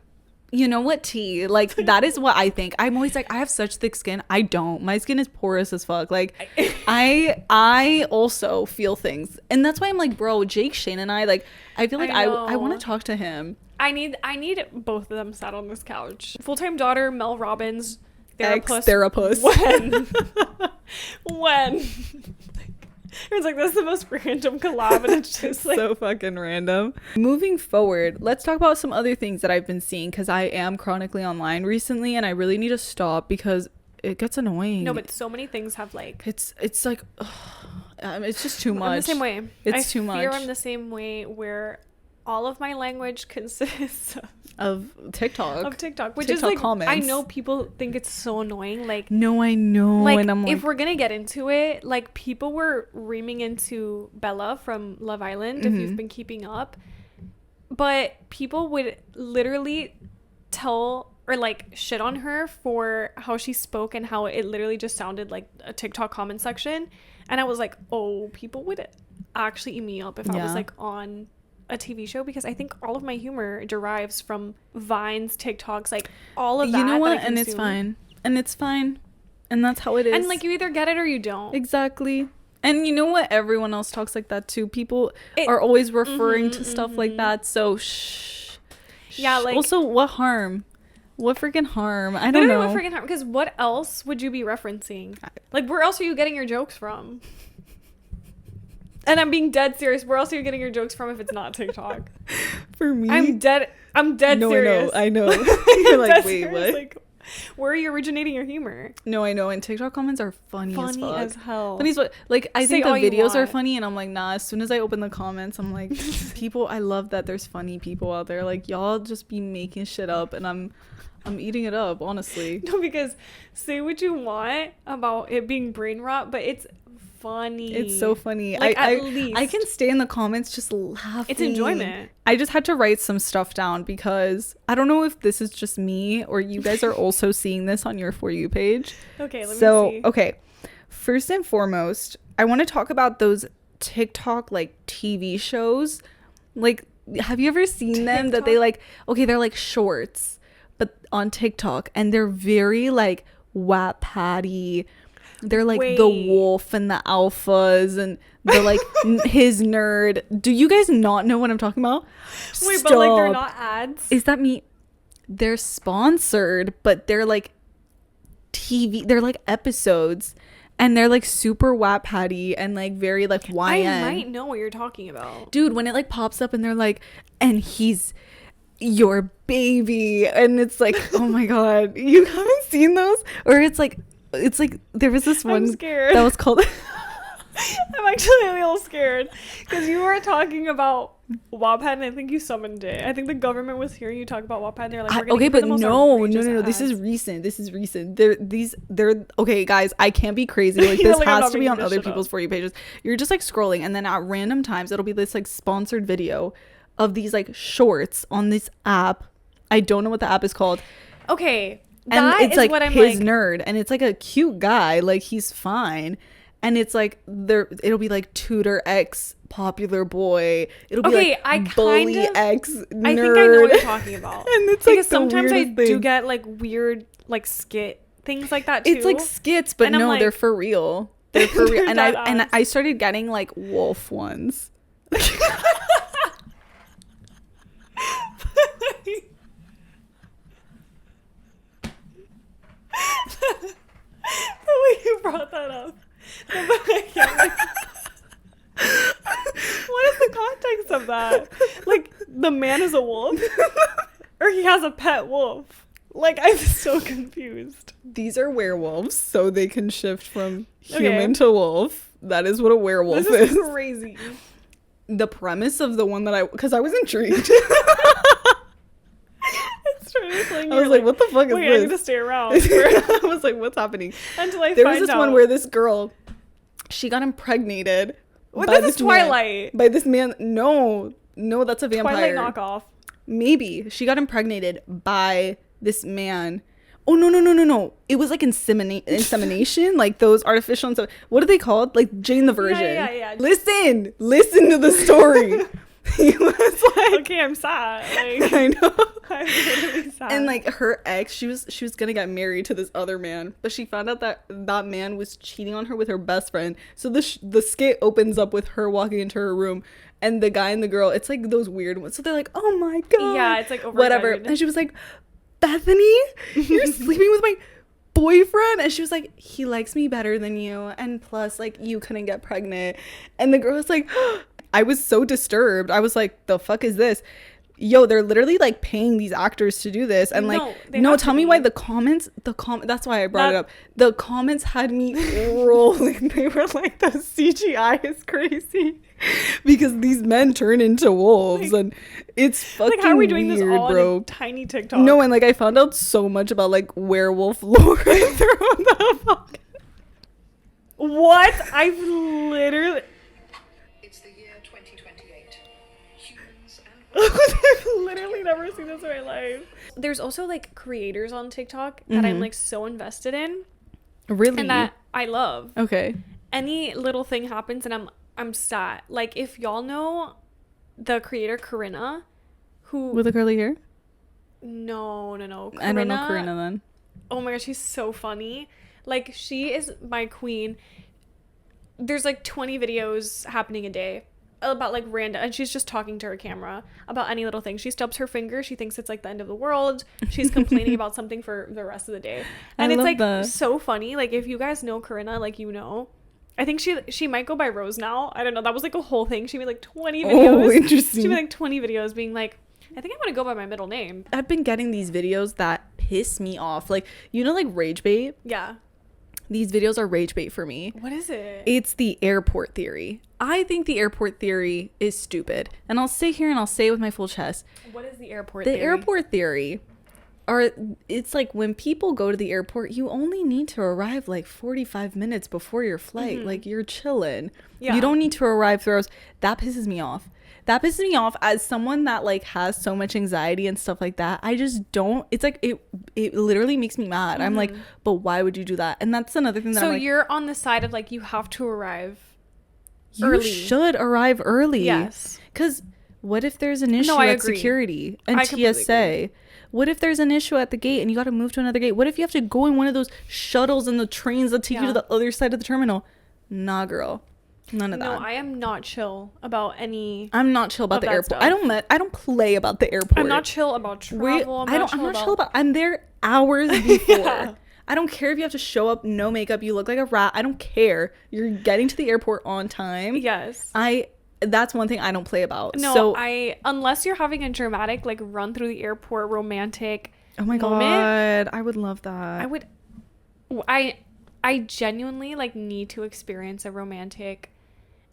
S3: you know what, T? Like, that is what I think. I'm always like, I have such thick skin. I don't. My skin is porous as fuck. Like, I also feel things. And that's why I'm like, bro, Jake Shane and I, like, I feel like I want to talk to him.
S2: I need both of them sat on this couch. Full-time daughter, Mel Robbins.
S3: Ex-therapist.
S2: When? It was like, that's the most random collab, and it's just like
S3: so fucking random. Moving forward, let's talk about some other things that I've been seeing, because I am chronically online recently and I really need to stop because it gets annoying.
S2: No, but so many things have like
S3: it's like it's just too much.
S2: I'm the same way.
S3: It's too much.
S2: I fear I'm the same way, where all of my language consists
S3: of TikTok,
S2: which
S3: TikTok
S2: is like
S3: comments.
S2: I know people think it's so annoying. Like,
S3: no, I know.
S2: Like,
S3: and I'm like,
S2: if we're gonna get into it, like, people were reaming into Bella from Love Island, if you've been keeping up, but people would literally tell or like shit on her for how she spoke and how it literally just sounded like a TikTok comment section. And I was like, oh, people would actually eat me up if I was like on a TV show, because I think all of my humor derives from Vines, TikToks, like all of that.
S3: You know what? And it's fine. And that's how it is.
S2: And like, you either get it or you don't.
S3: Exactly. And you know what? Everyone else talks like that too. People are always referring to stuff like that. So shh.
S2: Yeah. Like,
S3: also, what harm? What freaking harm? I don't know.
S2: What freaking harm? Because what else would you be referencing? Like, where else are you getting your jokes from? And I'm being dead serious. Where else are you getting your jokes from if it's not TikTok?
S3: For me,
S2: I'm dead serious.
S3: I know. You're like, wait,
S2: serious.
S3: what?
S2: Like, where are you originating your humor?
S3: No, I know. And TikTok comments are funny as fuck.
S2: As hell.
S3: Funny as fuck. Like, I think the
S2: all you
S3: videos are
S2: want.
S3: funny, and I'm like, nah. As soon as I open the comments, I'm like, people. I love that there's funny people out there. Like, y'all just be making shit up, and I'm eating it up, honestly.
S2: No, because say what you want about it being brain rot, but it's funny.
S3: It's so funny.
S2: Like,
S3: at least I can stay in the comments just laughing.
S2: It's enjoyment.
S3: I just had to write some stuff down because I don't know if this is just me or you guys are also seeing this on your For You page.
S2: Okay, let me see.
S3: Okay. First and foremost, I want to talk about those TikTok like TV shows. Like, have you ever seen them that they like, okay, they're like shorts, but on TikTok, and they're very like Wattpad-y. They're like the wolf and the alphas and the like his nerd. Do you guys not know what I'm talking about?
S2: Wait,
S3: Stop.
S2: but like, they're not ads?
S3: Is that me? They're sponsored, but they're like TV. They're like episodes, and they're like super Wattpad-y and like very like YN.
S2: I might know what you're talking about,
S3: dude. When it like pops up and they're like, and he's your baby, and it's like, oh my god, you haven't seen those? Or it's like there was this one that was called
S2: I'm actually a little scared because you were talking about Wattpad, and I think you summoned it. I think the government was hearing you talk about Wattpad, and they're like,
S3: okay, but no, this is recent. They're okay, guys, I can't be crazy, like this like, has to be on other people's For You pages. You're just like scrolling, and then at random times it'll be this like sponsored video of these like shorts on this app. I don't know what the app is called.
S2: Okay,
S3: and it's like his nerd, and it's like a cute guy, like he's fine, and it's like it'll be like tutor X popular boy, it'll be like bully X nerd.
S2: I think I know what you're talking about.
S3: And it's
S2: because
S3: like
S2: sometimes I
S3: do
S2: get like weird like skit things like that too.
S3: It's like skits, but no, they're for real. They're for real. And I started getting like wolf ones.
S2: The way you brought that up. What is the context of that? man is a wolf? Or he has a pet wolf? Like, I'm so confused.
S3: These are werewolves, so they can shift from human to wolf. That is what a werewolf
S2: is. Crazy.
S3: The premise of the one that because I was intrigued. I was like, what the fuck is this?
S2: I need to stay around.
S3: I was like, what's happening?
S2: Until I
S3: there
S2: find
S3: was this
S2: out.
S3: one where this girl, she got impregnated.
S2: This is Twilight.
S3: By this man. No, that's a vampire.
S2: Twilight knockoff.
S3: Maybe. She got impregnated by this man. Oh, no. It was like insemination, like those artificial and stuff. What are they called? Like Jane the Virgin.
S2: Yeah.
S3: Listen to the story. He was like,
S2: okay, I'm sad. Like,
S3: I know.
S2: I'm literally sad.
S3: And like her ex, she was gonna get married to this other man, but she found out that that man was cheating on her with her best friend. So the skit opens up with her walking into her room, and the guy and the girl, it's like those weird ones. So they're like, oh my god,
S2: yeah, it's like
S3: whatever. And she was like, Bethany, you're sleeping with my boyfriend? And she was like, he likes me better than you, and plus like you couldn't get pregnant. And the girl was like, I was so disturbed. I was like, the fuck is this? Yo, they're literally like paying these actors to do this. And like, no, tell me why the comments, that's why I brought it up. The comments had me rolling. They were like, the CGI is crazy because these men turn into wolves, and it's fucking
S2: like, how are we doing
S3: weird,
S2: this all
S3: bro?
S2: on a tiny TikTok?
S3: No, and like I found out so much about like werewolf lore through the fuck.
S2: What? I've literally. I've literally never seen this in my life. There's also like creators on TikTok that I'm like so invested in.
S3: Really?
S2: And that I love.
S3: Okay.
S2: Any little thing happens and I'm sad. Like, if y'all know the creator Corinna, who
S3: with the curly hair?
S2: No. Corinna,
S3: I don't know Corinna then.
S2: Oh my gosh, she's so funny. Like, she is my queen. There's like 20 videos happening a day about like random, and she's just talking to her camera about any little thing. She stubs her finger, she thinks it's like the end of the world, she's complaining about something for the rest of the day, and it's like so funny. Like, if you guys know Corinna, like, you know, I think she might go by Rose now, I don't know. That was like a whole thing. She made like 20 videos.
S3: Oh, interesting.
S2: She made like 20 videos being like, I think I want to go by my middle name.
S3: I've been getting these videos that piss me off, like, you know, like rage bait.
S2: Yeah,
S3: these videos are rage bait for me.
S2: What is it?
S3: It's the airport theory. I think the airport theory is stupid. And I'll sit here and I'll say it with my full chest.
S2: What is the airport theory?
S3: The airport theory it's like when people go to the airport, you only need to arrive like 45 minutes before your flight. Like, you're chilling. Yeah. You don't need to arrive 3 hours. That pisses me off. That pisses me off as someone that like has so much anxiety and stuff like that. I just don't. It's like it literally makes me mad. I'm like, but why would you do that? And that's another thing that I'm like,
S2: you're on the side of like, you have to arrive
S3: early. You should arrive early.
S2: Yes.
S3: Because what if there's an issue at security and TSA? What if there's an issue at the gate and you got to move to another gate? What if you have to go in one of those shuttles and the trains that take you to the other side of the terminal? Nah, girl. None of that.
S2: No, I am not chill about any.
S3: I'm not chill about the airport. Stuff. I don't play about the airport.
S2: I'm not chill about travel. I'm not chill about.
S3: I'm there hours before. Yeah. I don't care if you have to show up no makeup, you look like a rat. I don't care. You're getting to the airport on time.
S2: Yes.
S3: That's one thing I don't play about.
S2: No,
S3: so,
S2: unless you're having a dramatic like run through the airport romantic.
S3: Oh my god, I would love that.
S2: I genuinely like need to experience a romantic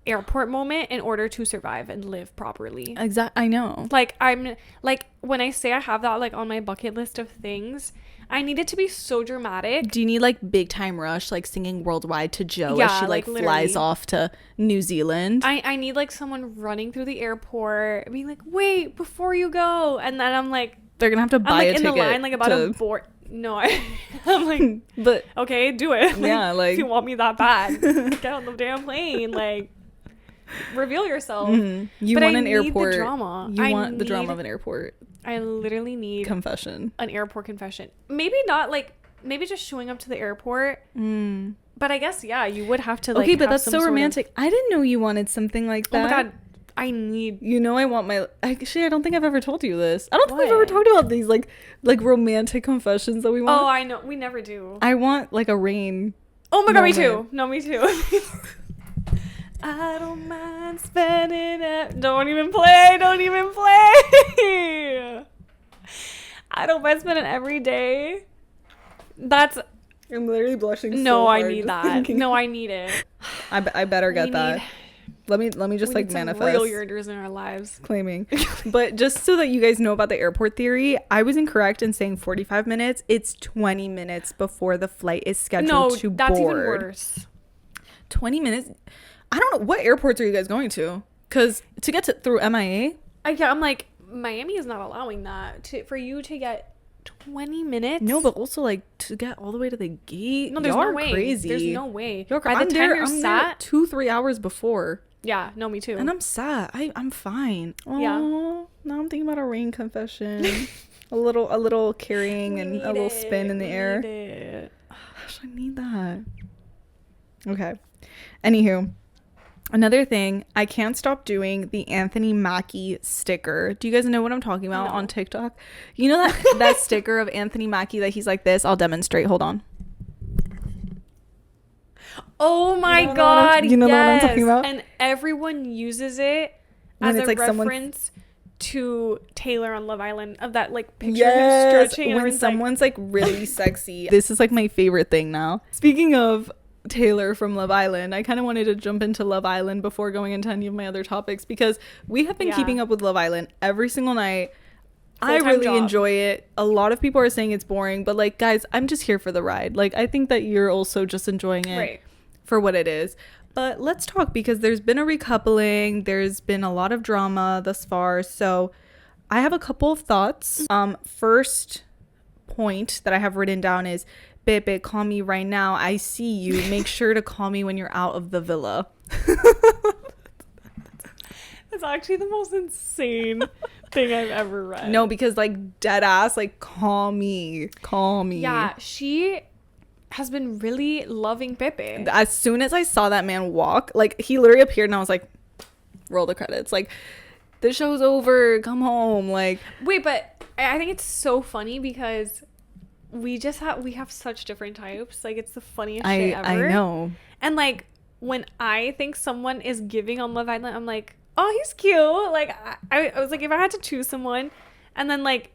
S2: airport moment in order to survive and live properly.
S3: Exactly. I know.
S2: Like, I'm like, when I say I have that like on my bucket list of things, I need it to be so dramatic.
S3: Do you need like Big Time Rush, like singing Worldwide to Joe as she like flies off to New Zealand?
S2: I need like someone running through the airport being like, wait, before you go. And then I'm like,
S3: they're gonna have to buy a ticket.
S2: I'm like in the line like about to board. No, I'm like, but okay, do it.
S3: Yeah, like
S2: if you want me that bad, get on the damn plane. Like, reveal yourself.
S3: You want an airport
S2: drama.
S3: You want the drama of an airport.
S2: I literally need
S3: confession.
S2: An airport confession. Maybe not like, maybe just showing up to the airport. But I guess you would have to like.
S3: Okay, but that's so romantic. I didn't know you wanted something like that.
S2: Oh my god. I need.
S3: You know, I want my. Actually, I don't think I've ever told you this. I don't think we've ever talked about these like romantic confessions that we want.
S2: Oh, I know. We never do.
S3: I want like a rain.
S2: Oh my god, me too. No, me too. I don't mind spending it. Don't even play. I don't mind spending every day. That's.
S3: I'm literally blushing.
S2: No,
S3: so
S2: I
S3: hard
S2: need
S3: just
S2: that.
S3: thinking.
S2: No, I need it.
S3: I better get that. Let me just like manifest.
S2: Real yearners in our lives.
S3: Claiming. But just so that you guys know about the airport theory, I was incorrect in saying 45 minutes. It's 20 minutes before the flight is scheduled to board.
S2: No, that's even worse.
S3: 20 minutes? I don't know. What airports are you guys going to? Because to get through MIA?
S2: I'm like, Miami is not allowing that. For you to get 20 minutes?
S3: No, but also like to get all the way to the gate.
S2: No, there's
S3: Y'all
S2: no
S3: are
S2: way.
S3: crazy.
S2: There's no way.
S3: By
S2: the time you're sat,
S3: 2-3 hours before.
S2: Yeah, no, me too.
S3: And I'm sad. I'm fine.
S2: Yeah.
S3: Now I'm thinking about a rain confession. a little carrying and a little spin in the air. Gosh, I need that. Okay. Anywho, another thing, I can't stop doing the Anthony Mackie sticker. Do you guys know what I'm talking about on TikTok? You know that sticker of Anthony Mackie that he's like this? I'll demonstrate. Hold on.
S2: Oh my God.
S3: You know what I'm talking about?
S2: And everyone uses it
S3: When
S2: as a
S3: like
S2: reference to Taylor on Love Island, of that like picture
S3: yes,
S2: of him stretching. And
S3: when someone's like really sexy. This is like my favorite thing now. Speaking of Taylor from Love Island, I kind of wanted to jump into Love Island before going into any of my other topics, because we have been keeping up with Love Island every single night. I really enjoy it. A lot of people are saying it's boring, but like, guys, I'm just here for the ride. Like, I think that you're also just enjoying it for what it is. But let's talk, because there's been a recoupling. There's been a lot of drama thus far. So I have a couple of thoughts. First point that I have written down is, Bebe, call me right now. I see you. Make sure to call me when you're out of the villa.
S2: That's actually the most insane thing I've ever read.
S3: No, because like dead ass, like call me.
S2: Yeah, she has been really loving Pepe.
S3: As soon as I saw that man walk, like he literally appeared and I was like, roll the credits. Like, the show's over. Come home. Like,
S2: wait, but I think it's so funny because we have such different types. Like, it's the funniest shit ever.
S3: I know. And
S2: like, when I think someone is giving on Love Island, I'm like, oh, he's cute. Like, I was like, if I had to choose someone, and then like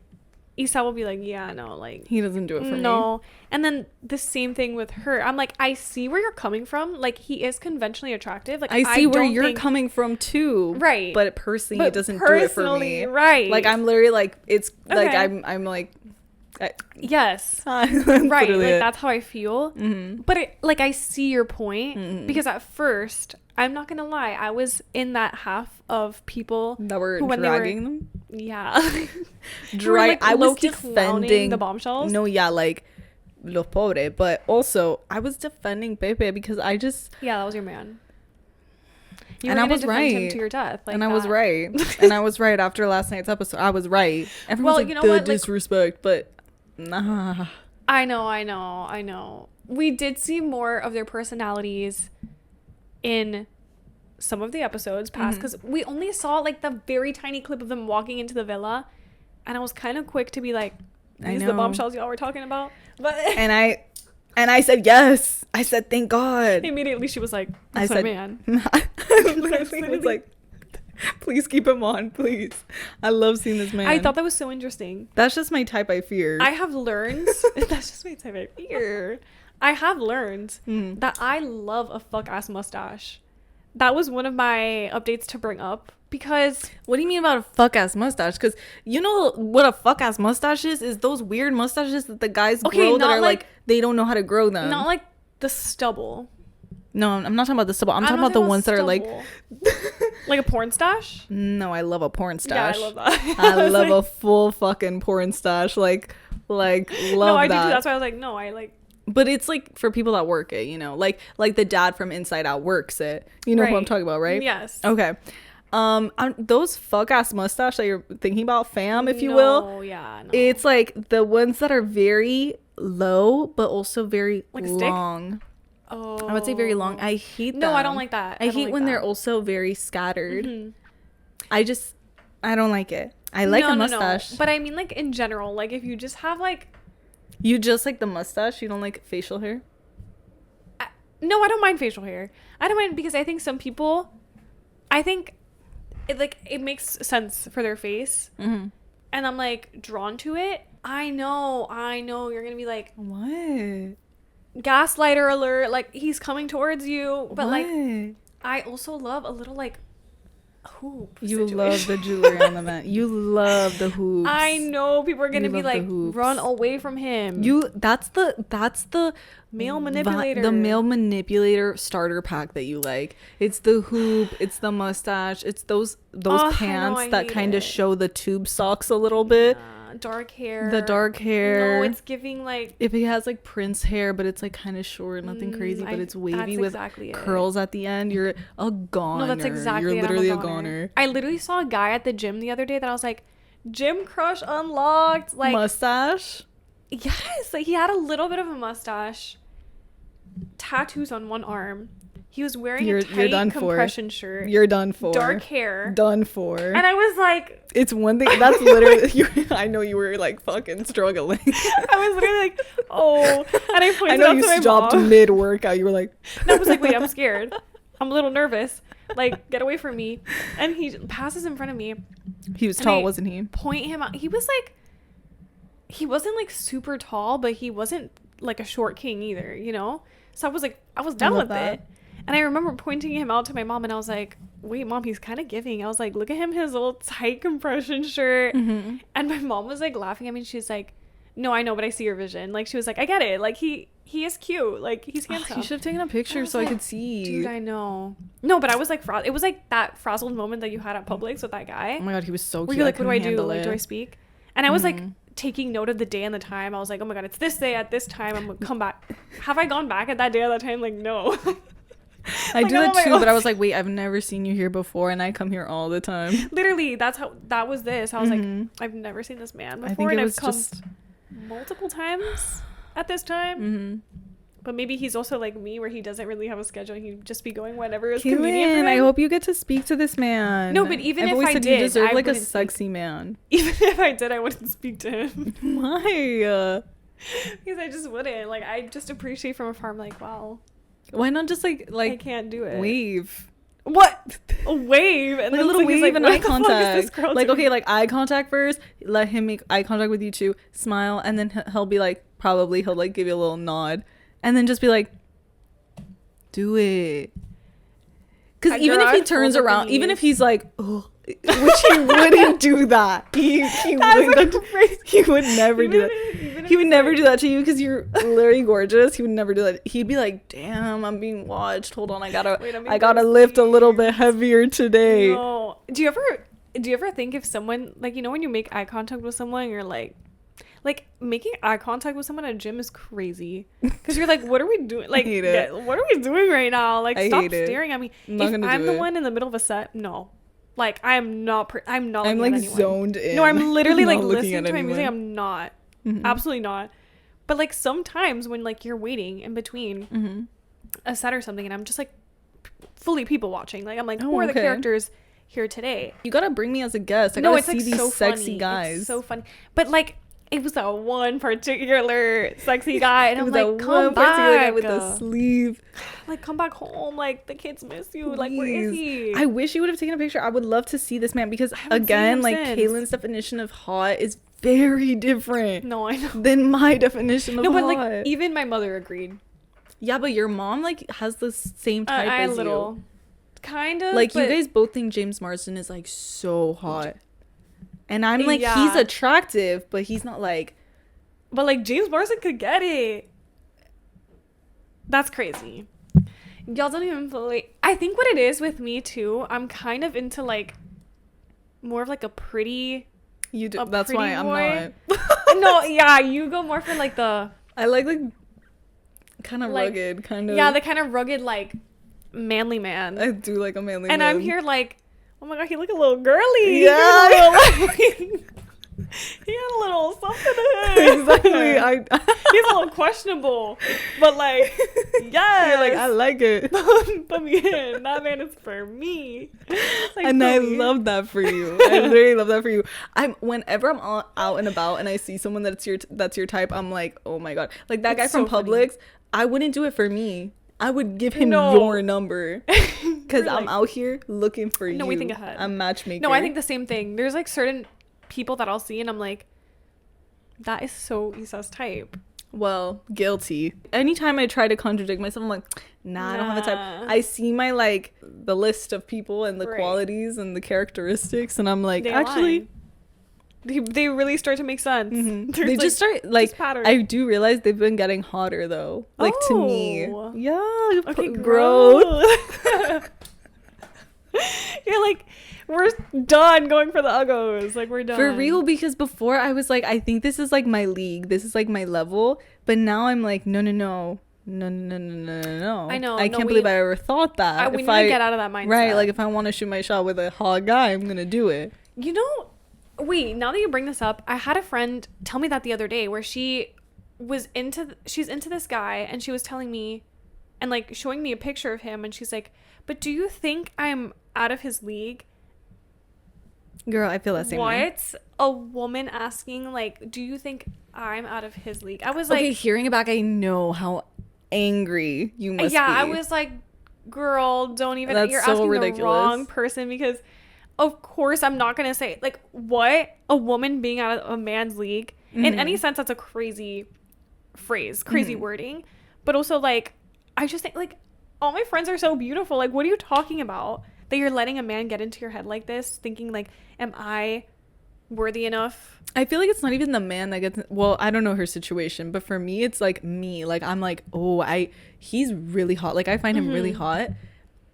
S2: Isabel will be like, yeah, no, like,
S3: he doesn't do it for me.
S2: No. And then the same thing with her. I'm like, I see where you're coming from. Like, he is conventionally attractive. Like,
S3: I see where you're coming from too.
S2: Right.
S3: But personally, it doesn't do it for me.
S2: Right.
S3: Like, I'm literally like, it's like, I'm like,
S2: yes. Right. Like, that's how I feel. Mm-hmm. But I see your point, because at first, I'm not gonna lie, I was in that half of people
S3: that were dragging them.
S2: Yeah.
S3: I was defending
S2: the bombshells.
S3: No, yeah, like los pobres, but also I was defending Pepe because I just
S2: that was your man.
S3: And I was right
S2: him to your death. Like,
S3: and I was right. And I was right after last night's episode. I was right. Everyone's like, you know what? Disrespect, but nah.
S2: I know. We did see more of their personalities in some of the episodes past, because we only saw like the very tiny clip of them walking into the villa, and I was kind of quick to be like, these are the bombshells y'all were talking about. But and I said yes. I said thank God. Immediately she was like, that's my man.
S3: I literally was like, please keep him on, please. I love seeing this man.
S2: I thought that was so interesting.
S3: That's just my type, I fear.
S2: I have learned that's just my type, I fear. I have learned that I love a fuck ass mustache. That was one of my updates to bring up, because
S3: what do you mean about a fuck ass mustache? Because you know what a fuck ass mustache is those weird mustaches that the guys grow that are like they don't know how to grow them.
S2: Not like the stubble.
S3: No, I'm not talking about the stubble. I'm talking about the ones that are like
S2: like a porn stash.
S3: No, I love a porn stash.
S2: Yeah, I love that.
S3: I love a full fucking porn stash. Like love that.
S2: No, I do too. That's why I was like, no, I like.
S3: But it's like for people that work it, you know, like the dad from Inside Out works it. You know who I'm talking about, right?
S2: Yes.
S3: Okay. Those fuck ass mustache that you're thinking about, fam, if you will.
S2: Oh yeah. No.
S3: It's like the ones that are very low, but also very like long.
S2: Oh.
S3: I would say very long. I hate them.
S2: No, I don't like that.
S3: I hate when they're also very scattered. I don't like it. I like a mustache.
S2: No. But I mean, like in general, like if you just have like.
S3: You just like the mustache? You don't like facial hair?
S2: No, I don't mind facial hair. I don't mind because I think some people, it makes sense for their face. And I'm like drawn to it. I know. You're going to be like,
S3: what?
S2: Gaslighter alert. Like, he's coming towards you. But
S3: what?
S2: like, I also love a little like hoop situation.
S3: Love the jewelry on the mat. You love the hoops.
S2: I know people are gonna be like, run away from him. That's the male manipulator.
S3: The male manipulator starter pack that you like. It's the hoop. It's the mustache. It's those pants that kind of show the tube socks a little bit.
S2: Dark hair.
S3: The dark hair.
S2: No, it's giving like,
S3: if he has like Prince hair, but it's like kind of short, nothing crazy, but it's wavy with curls at the end. You're a goner.
S2: No, that's exactly.
S3: You're literally a goner.
S2: I literally saw a guy at the gym the other day that I was like, gym crush unlocked. Like,
S3: mustache.
S2: Yes, like he had a little bit of a mustache. Tattoos on one arm. He was wearing a tight compression shirt.
S3: You're done for.
S2: Dark hair.
S3: Done for.
S2: And I was like...
S3: It's one thing. That's literally... I know you were like fucking struggling.
S2: I was literally like, oh. And I pointed out to my mom.
S3: I know you stopped mid-workout. You were like...
S2: And I was like, wait, I'm scared. I'm a little nervous. Like, get away from me. And he passes in front of me.
S3: He was tall, wasn't he?
S2: Point him out. He was like... He wasn't like super tall, but he wasn't like a short king either, you know? So I was like, I was done with it. And I remember pointing him out to my mom, and I was like, wait, Mom, he's kind of giving. I was like, look at him, his little tight compression shirt. And my mom was like laughing at me. She's like, no, I know, but I see your vision. Like, she was like, I get it. Like, he is cute. Like, he's handsome.
S3: You should have taken a picture so I could see.
S2: Dude, I know. No, but I was like, it was like that frazzled moment that you had at Publix with that guy.
S3: Oh my God, he was so cute.
S2: Where you're like, what do I do? Like, do I speak? And I was like taking note of the day and the time. I was like, oh my God, it's this day at this time. I'm going to come back. Have I gone back at that day at that time? Like, no.
S3: I do that too, but I was like, wait, I've never seen you here before, and I come here all the time.
S2: Literally, that was this. I was like, I've never seen this man before, and I've come multiple times at this time. But maybe he's also like me, where he doesn't really have a schedule. He'd just be going whenever is convenient for him.
S3: I hope you get to speak to this man.
S2: No, but even if I did,
S3: you deserve like a sexy man.
S2: Even if I did, I wouldn't speak to him.
S3: Why?
S2: Because I just wouldn't. Like, I just appreciate from afar. I'm like, wow.
S3: Why not just like
S2: I can't do it.
S3: Wave.
S2: What? A wave and
S3: like
S2: then
S3: a little wave and eye contact. Like, okay, like eye contact first. Let him make eye contact with you too. Smile, and then he'll be like, he'll like give you a little nod, and then just be like, do it. Because even if he turns around, even if he's like, oh, which he wouldn't do that. He would never do that. He would never do that to you because you're literally gorgeous. He would never do that. He'd be like, damn, I'm being watched. Hold on, I gotta lift a little bit heavier today.
S2: No. Do you ever think if someone, like, you know, when you make eye contact with someone, you're like making eye contact with someone at a gym is crazy because you're like, what are we doing? Like, what are we doing right now? Like, stop staring at me. If I'm the one in the middle of a set, no. Like, I'm not I'm like
S3: zoned in.
S2: No, I'm literally like listening to my music. I'm not. Absolutely not. But like sometimes when like you're waiting in between a set or something, and I'm just like fully people watching. Like, I'm like, who are the characters here today?
S3: You gotta bring me as a guest. I gotta see these so sexy guys.
S2: It's so funny. But like, it was that one particular sexy guy, and I'm like, come back.
S3: Guy with the sleeve.
S2: Like, come back home. Like, the kids miss you. Please. Like, where is he?
S3: I wish you would have taken a picture. I would love to see this man because, again, like, Cailyn's definition of hot is very different.
S2: No, I know.
S3: Than my definition of hot.
S2: No, but like, even my mother agreed.
S3: Yeah, but your mom like has the same type as you.
S2: Kind of.
S3: Like, you guys both think James Marsden is like so hot. And I'm like, he's attractive, but he's not like...
S2: But like, James Marsden could get it. That's crazy. Y'all don't even fully... I think what it is with me too, I'm kind of into like more of like a pretty...
S3: You do. That's why I'm
S2: not. No, yeah, you go more for like the...
S3: I like kind of like, rugged, kind of...
S2: Yeah, the kind of rugged, like, manly man.
S3: I do like a manly man.
S2: And I'm here like... Oh my God, he look a little girly.
S3: Yeah.
S2: He had a little something to him.
S3: Exactly.
S2: He's a little questionable. But like, yes.
S3: You're like, I like it.
S2: Put me in. That man is for me. Like,
S3: and I love that for you. I really love that for you. Whenever I'm out and about and I see someone that's your type, I'm like, oh my God. Like that guy from Publix, I wouldn't do it for me. I would give him your number because I'm out here looking for you.
S2: No, we think ahead.
S3: I'm matchmaker.
S2: No, I think the same thing. There's like certain people that I'll see and I'm like, that is so Isa's type.
S3: Well, guilty. Anytime I try to contradict myself, I'm like, nah, I don't have a type. I see my like the list of people and the qualities and the characteristics, and I'm like, actually,
S2: they really start to make sense.
S3: Mm-hmm. They just start like, I do realize they've been getting hotter though. Like to me, yeah.
S2: Okay,
S3: growth.
S2: You're like, we're done going for the uggos. Like, we're done.
S3: For real, because before I was like, I think this is like my league. This is like my level. But now I'm like, no. I know. I can't believe I ever thought that.
S2: We need to get out of that mindset.
S3: Right, like if I want to shoot my shot with a hot guy, I'm going to do it.
S2: You know, wait, now that you bring this up, I had a friend tell me that the other day where she's into this guy and she was telling me and like showing me a picture of him and she's like, but do you think I'm out of his league?
S3: Girl, I feel that same way.
S2: What? A woman asking, like, do you think I'm out of his league? I was like...
S3: Okay, hearing it back, I know how angry you must be.
S2: Yeah, I was like, girl, don't even...
S3: That's
S2: you're
S3: so
S2: asking
S3: ridiculous.
S2: The wrong person because, of course, I'm not going to say... Like, what? A woman being out of a man's league? Mm-hmm. In any sense, that's a crazy phrase, crazy wording. But also, like, I just think, like, all my friends are so beautiful. Like, what are you talking about? That you're letting a man get into your head like this, thinking like, am I worthy enough?
S3: I feel like it's not even the man that gets, well, I don't know her situation, but for me, it's like me. Like, I'm like, he's really hot. Like, I find him really hot.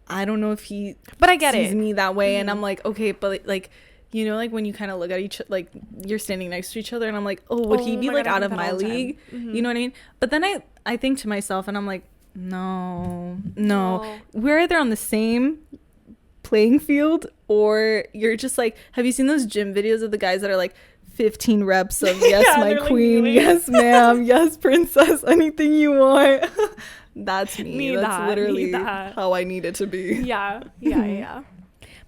S3: I don't know if he
S2: but I get
S3: sees
S2: it.
S3: Me that way. And I'm like, okay, but like, you know, like when you kind of look at like you're standing next to each other and I'm like, would he be like out of my league? You know what I mean? But then I think to myself and I'm like, no. We're either on the same playing field or you're just like, have you seen those gym videos of the guys that are like 15 reps of yes my queen, like, yes ma'am, yes princess, anything you want? That's me. That's literally how I need it to be.
S2: Yeah.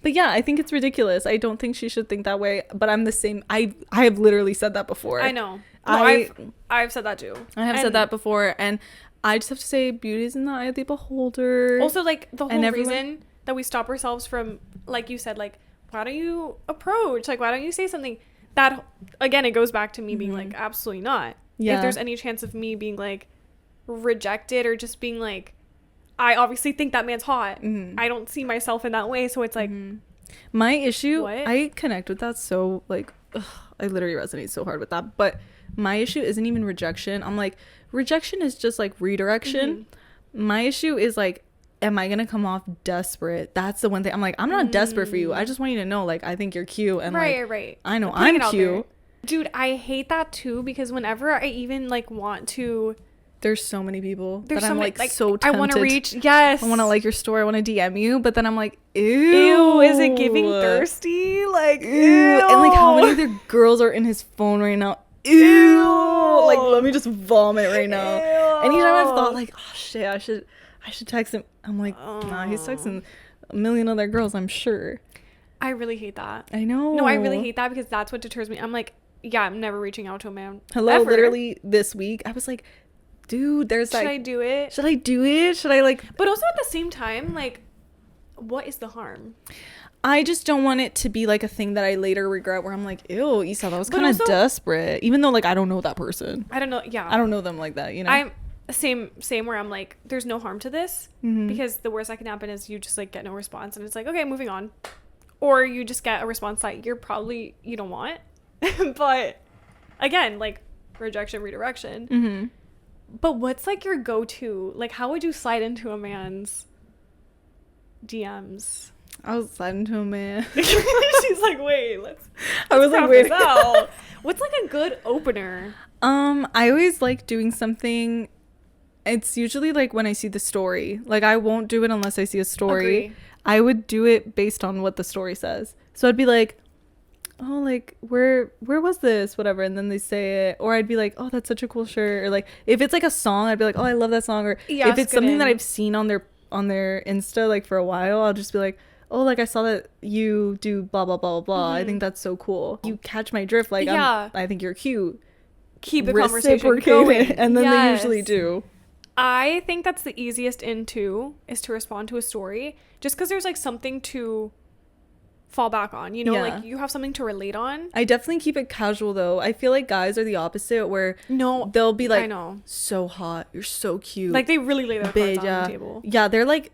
S3: But yeah, I think it's ridiculous. I don't think she should think that way, but I'm the same. I have literally said that before.
S2: I know. No, I've said that too.
S3: I have said that before, and I just have to say beauty is in the eye of the beholder.
S2: Also, like, the whole reason that we stop ourselves from, like you said, like, why don't you approach? Like, why don't you say something? That, again, it goes back to me being like, absolutely not. Yeah. If there's any chance of me being, like, rejected or just being, like, I obviously think that man's hot. I don't see myself in that way. So it's, like...
S3: My issue, I connect with that so, like, I literally resonate so hard with that. But my issue isn't even rejection. I'm like, rejection is just, like, redirection. My issue is, like, am I gonna come off desperate? That's the one thing. I'm like, I'm not desperate for you. I just want you to know, like, I think you're cute. And
S2: right.
S3: I know I'm cute.
S2: Dude, I hate that too because whenever I even, like, want to...
S3: There's so many people that
S2: I'm,
S3: like, so tempted.
S2: I want to reach. Yes.
S3: I want to like your story. I want to DM you. But then I'm like,
S2: ew. Is it giving thirsty? Like, ew.
S3: And, like, how many other girls are in his phone right now? Ew. Like, let me just vomit right now. Ew. Anytime I've thought, like, oh, shit, I should text him. I'm like, nah, he's texting a million other girls, I'm sure.
S2: I really hate that.
S3: I know.
S2: No, I really hate that because that's what deters me. I'm like, yeah, I'm never reaching out to a man.
S3: Hello, ever. Literally this week, I was like, dude, there's like...
S2: Should I do it?
S3: Should I, like...
S2: But also at the same time, like, what is the harm?
S3: I just don't want it to be, like, a thing that I later regret where I'm like, ew, Isa, that was kind of desperate. Even though, like, I don't know that person.
S2: I don't know, yeah.
S3: I don't know them like that, you know?
S2: I'm... Same where I'm like, there's no harm to this because the worst that can happen is you just, like, get no response and it's like, okay, moving on. Or you just get a response that you don't want. But, again, like, rejection, redirection. But what's, like, your go-to? Like, how would you slide into a man's DMs?
S3: I was sliding into a man.
S2: She's like, wait, let's
S3: wait.
S2: What's, like, a good opener?
S3: I always like doing something. It's usually, like, when I see the story. Like, I won't do it unless I see a story.
S2: Agree.
S3: I would do it based on what the story says. So I'd be like, oh, like, where was this, whatever, and then they say it, or I'd be like, oh, that's such a cool shirt, or like, if it's like a song, I'd be like, oh, I love that song, or if it's something that I've seen on their Insta, like, for a while, I'll just be like, oh, like, I saw that you do blah blah blah blah blah. I think that's so cool. You catch my drift. Like, I think you're cute.
S2: Keep the conversation going.
S3: And then they usually do.
S2: I think that's the easiest in too, is to respond to a story, just because there's like something to fall back on, you know, like you have something to relate on.
S3: I definitely keep it casual though. I feel like guys are the opposite, where they'll be like, I know, so hot, you're so cute, like they really lay their cards on the table. Yeah, they're like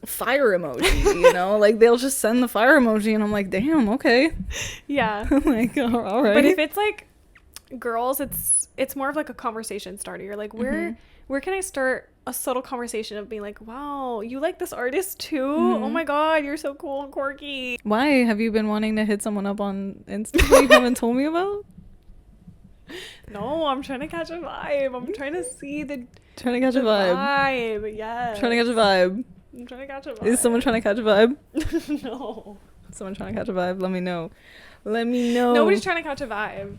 S3: fire emoji, you know, like they'll just send the fire emoji and I'm like, damn, okay. Yeah. Like, all right. But if it's like girls, it's more of like a conversation starter. You're like, where can I start a subtle conversation of being like, wow, you like this artist too? Oh my god, you're so cool and quirky. Why have you been wanting to hit someone up on Insta that you haven't told me about? No, I'm trying to catch a vibe. I'm trying to see the trying to catch a vibe. Yes. Trying to catch a vibe. I'm trying to catch a vibe. Is someone trying to catch a vibe? No. Someone trying to catch a vibe? Let me know. Let me know. Nobody's trying to catch a vibe.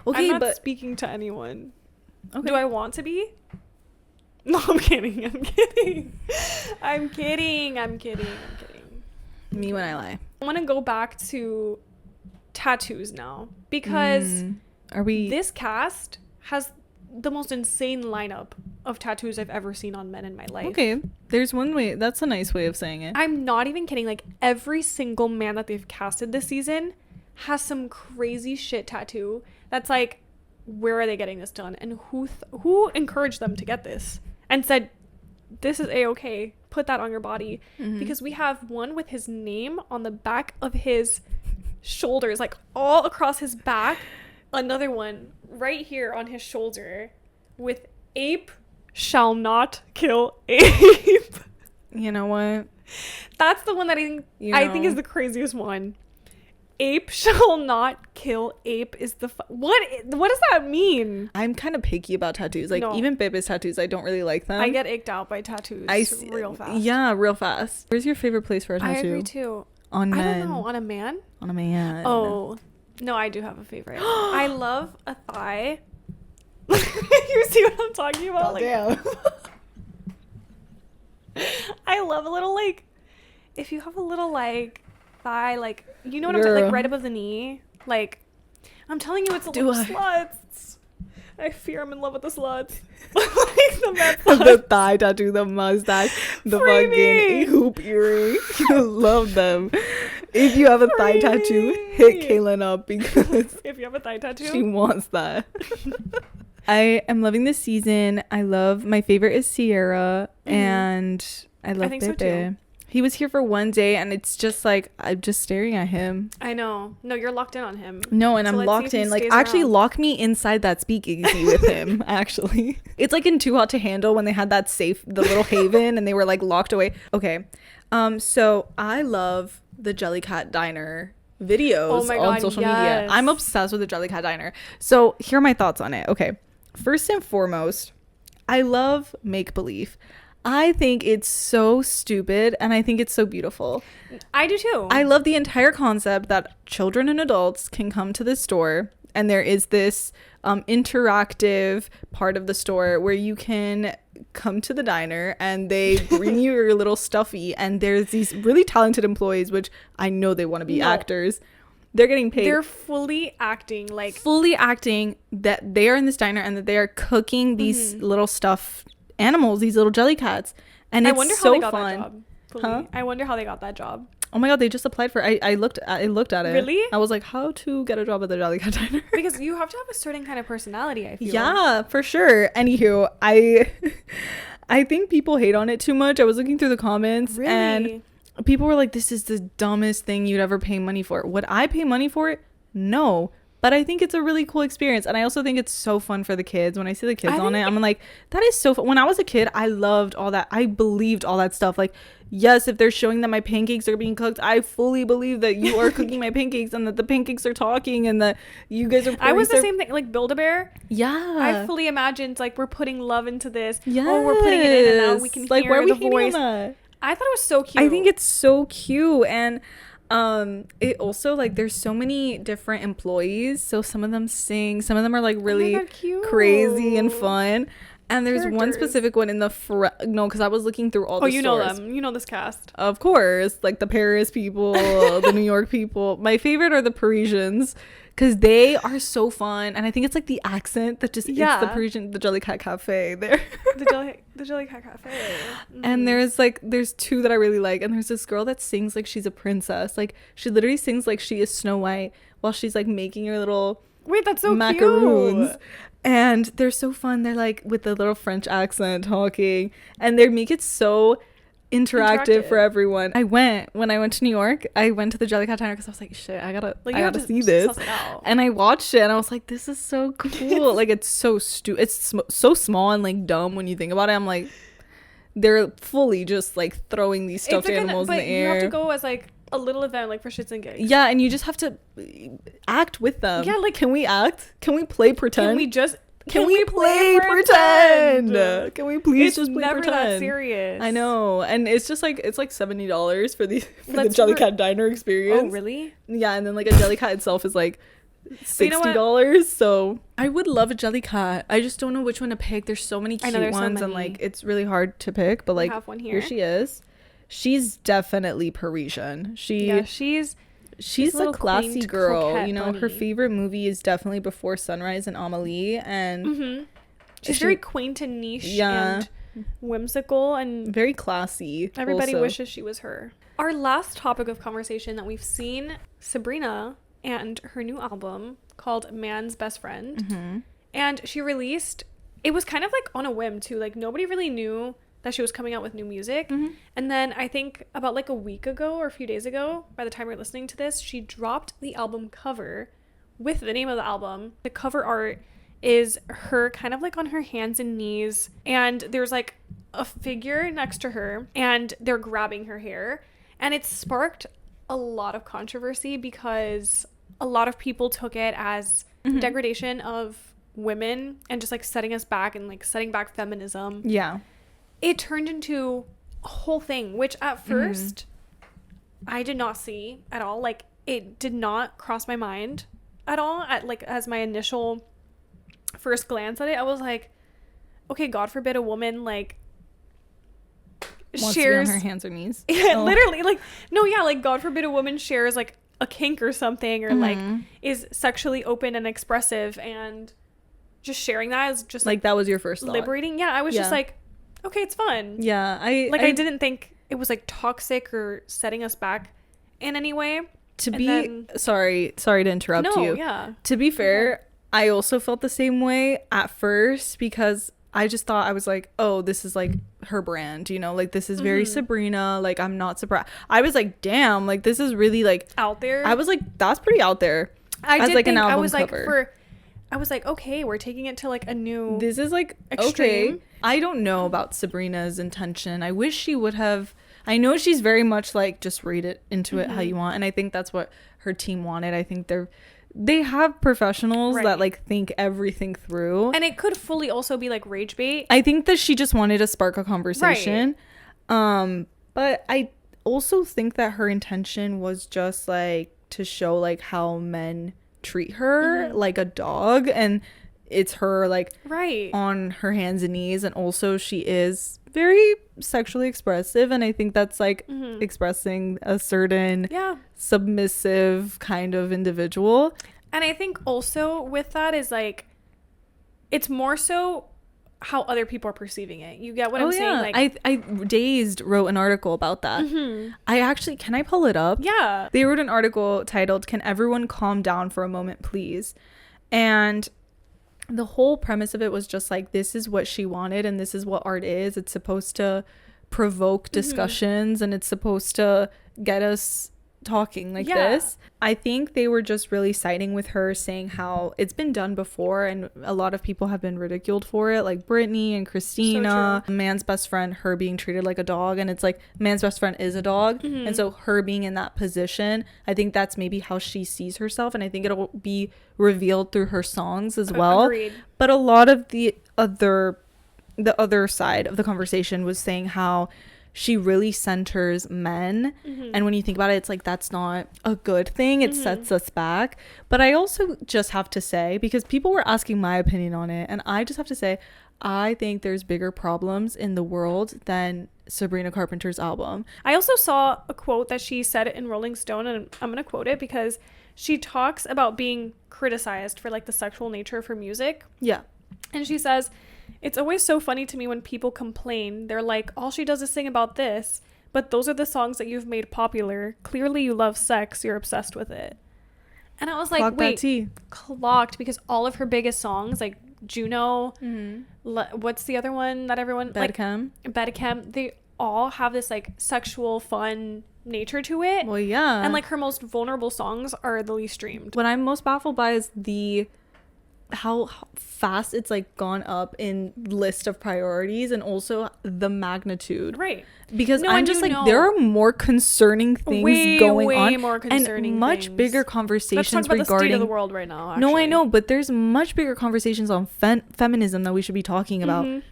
S3: Okay, I'm not speaking to anyone. Okay. Do I want to be? No, I'm kidding. I'm kidding. Me when I lie. I want to go back to tattoos now, because this cast has the most insane lineup of tattoos I've ever seen on men in my life. Okay, there's one way. That's a nice way of saying it. I'm not even kidding. Like, every single man that they've casted this season has some crazy shit tattoo that's like, where are they getting this done, and who encouraged them to get this and said, this is a-okay, put that on your body. Because we have one with his name on the back of his shoulders, like all across his back. Another one right here on his shoulder with ape shall not kill ape. You know what? That's the one that I think is the craziest one. Ape shall not kill ape is the what does that mean? I'm kind of picky about tattoos. Like, even Bebe's tattoos, I don't really like them. I get icked out by tattoos real fast. Yeah, real fast. Where's your favorite place for a tattoo? I agree too. On men. I don't know. On a man? On a man. Oh, no, I do have a favorite. I love a thigh. You see what I'm talking about? Like, damn. I love a little, like, if you have a little, like, thigh, like, you know what I'm talking, like right above the knee. Like, I'm telling you, it's a little sluts. I fear I'm in love with the sluts. Like the men sluts. The thigh tattoo, the mustache, the fucking hoop earring. You love them. If you have a thigh tattoo, hit Cailyn up, because if you have a thigh tattoo, she wants that. I am loving this season. My favorite is Sierra, and I love Bebe. So too. He was here for one day, and it's just like, I'm just staring at him. I know. No, you're locked in on him. No, and so I'm locked in. Like, actually lock me inside that speakeasy with him, actually. It's like in Too Hot to Handle when they had that safe, the little haven, and they were like locked away. Okay. So I love the Jellycat Diner videos on social media. I'm obsessed with the Jellycat Diner. So here are my thoughts on it. Okay. First and foremost, I love make-believe. I think it's so stupid, and I think it's so beautiful. I do too. I love the entire concept that children and adults can come to the store, and there is this interactive part of the store where you can come to the diner and they bring you your little stuffy, and there's these really talented employees, which I know they want to be actors. They're getting paid. They're fully acting that they are in this diner and that they are cooking these little stuffed animals, these little jelly cats, and it's so fun. Huh? I wonder how they got that job. Oh my god, they just applied for it. I looked at it. Really? I was like, how to get a job at the Jellycat Diner? Because you have to have a certain kind of personality, I feel. Yeah, for sure. Anywho, I think people hate on it too much. I was looking through the comments, and people were like, this is the dumbest thing you'd ever pay money for. Would I pay money for it? No. But I think it's a really cool experience. And I also think it's so fun for the kids. When I see the kids on it, I'm like, that is so fun. When I was a kid, I loved all that. I believed all that stuff. Like, yes, if they're showing that my pancakes are being cooked, I fully believe that you are cooking my pancakes and that the pancakes are talking and that you guys are I was the same thing. Like Build-A-Bear. Yeah. I fully imagined, like, we're putting love into this. Yeah. Oh, we're putting it in and now we can like, hear the voice. I thought it was so cute. I think it's so cute. And it also, like, there's so many different employees, so some of them sing, some of them are like really crazy and fun, and there's one specific one in the because I was looking through all the stores. Know them, you know this cast, of course, like the Paris people, the New York people. My favorite are the Parisians, because they are so fun, and I think it's like the accent that just it's the Jellycat Cafe there.
S2: the Jellycat Cafe.
S3: And there's two that I really like, and there's this girl that sings like she's a princess. Like she literally sings like she is Snow White while she's like making her little
S2: that's so
S3: macaroons.
S2: cute.
S3: And they're so fun. They're like with the little French accent talking, and they make it so interactive for everyone. When I went to New York, I went to the Jellycat Diner because I was like, shit, I gotta see this. And I watched it and I was like, this is so cool. Like it's so so small and like dumb when you think about it. I'm like, they're fully just like throwing these stuffed animals in the air.
S2: You have to go as like a little event, like for shits and gigs.
S3: Yeah, and you just have to act with them.
S2: Yeah, like,
S3: can we act? Can we play pretend?
S2: Can we play pretend?
S3: Can we please
S2: it's
S3: just play
S2: never
S3: pretend?
S2: That serious.
S3: I know, and it's just like it's like $70 for the Jellycat Diner experience.
S2: Oh, really?
S3: Yeah, and then like a Jellycat itself is like $60. So I would love a Jellycat. I just don't know which one to pick. There's so many cute ones, and like it's really hard to pick. But like, here she is. She's definitely Parisian. She's a classy girl. You know,
S2: bunny.
S3: Her favorite movie is definitely Before Sunrise and Amélie, and
S2: she's very quaint and niche and whimsical and
S3: very classy.
S2: Everybody wishes she was her. Our last topic of conversation that we've seen, Sabrina and her new album called Man's Best Friend, and she released. It was kind of like on a whim too. Like nobody really knew that she was coming out with new music. And then I think about like a week ago or a few days ago, by the time you're listening to this, she dropped the album cover with the name of the album. The cover art is her kind of like on her hands and knees, and there's like a figure next to her and they're grabbing her hair, and it sparked a lot of controversy because a lot of people took it as degradation of women and just like setting us back and like setting back feminism.
S3: Yeah.
S2: It turned into a whole thing, which at first I did not see at all. Like it did not cross my mind at all as my initial first glance at it. I was like, okay, God forbid a woman like
S3: wants
S2: shares
S3: to be on her hands or knees.
S2: Literally, like no, yeah, like God forbid a woman shares like a kink or something, or like is sexually open and expressive, and just sharing that is just
S3: like that was your first thought.
S2: Liberating. Yeah, I was just like, okay, it's fun.
S3: Yeah,
S2: I didn't think it was like toxic or setting us back in any way.
S3: Sorry to interrupt you.
S2: Yeah.
S3: To be fair, I also felt the same way at first because I just thought, I was like, oh, this is like her brand, you know, like this is very Sabrina. Like I'm not surprised. I was like, damn, like this is really like
S2: out there.
S3: I was like, that's pretty out there. I
S2: was like, okay, we're taking it to like a new.
S3: This is like extreme. Okay. I don't know about Sabrina's intention. I wish she would have. I know she's very much like just read it into it how you want, and I think that's what her team wanted. I think they have professionals that like think everything through,
S2: and it could fully also be like rage bait.
S3: I think that she just wanted to spark a conversation, but I also think that her intention was just like to show like how men treat her like a dog, and it's her like on her hands and knees, and also she is very sexually expressive, and I think that's like expressing a certain submissive kind of individual.
S2: And I think also with that is like it's more so how other people are perceiving it. You get what I'm saying? Like
S3: I Dazed wrote an article about that. Can I pull it up?
S2: Yeah.
S3: They wrote an article titled "Can Everyone Calm Down for a Moment, Please?" And the whole premise of it was just like, this is what she wanted, and this is what art is. It's supposed to provoke discussions, and it's supposed to get us talking like this. I think they were just really siding with her, saying how it's been done before, and a lot of people have been ridiculed for it, like Britney and Christina. So Man's Best Friend, her being treated like a dog, and it's like Man's Best Friend is a dog, and so her being in that position, I think that's maybe how she sees herself, and I think it'll be revealed through her songs as well.
S2: Agreed.
S3: But a lot of the other side of the conversation was saying how she really centers men, and when you think about it, it's like that's not a good thing. It sets us back. But I also just have to say, because people were asking my opinion on it, and I just have to say, I think there's bigger problems in the world than Sabrina Carpenter's album.
S2: I also saw a quote that she said in Rolling Stone, and I'm gonna quote it because she talks about being criticized for like the sexual nature of her music.
S3: Yeah.
S2: And she says, it's always so funny to me when people complain. They're like, all she does is sing about this, but those are the songs that you've made popular. Clearly you love sex. You're obsessed with it. And I was like,
S3: Clock
S2: wait,
S3: that tea.
S2: Clocked, because all of her biggest songs, like Juno, what's the other one that everyone
S3: Bedcam.
S2: like? Bedcam. They all have this like sexual, fun nature to it.
S3: Well, yeah.
S2: And like her most vulnerable songs are the least streamed.
S3: What I'm most baffled by is how fast it's like gone up in list of priorities, and also the magnitude.
S2: Right.
S3: Because I'm just like, there are more concerning things going on,
S2: more concerning
S3: and much
S2: things.
S3: Bigger conversations
S2: Let's talk about
S3: regarding
S2: the state of the world right now. Actually.
S3: No, I know, but there's much bigger conversations on feminism that we should be talking about,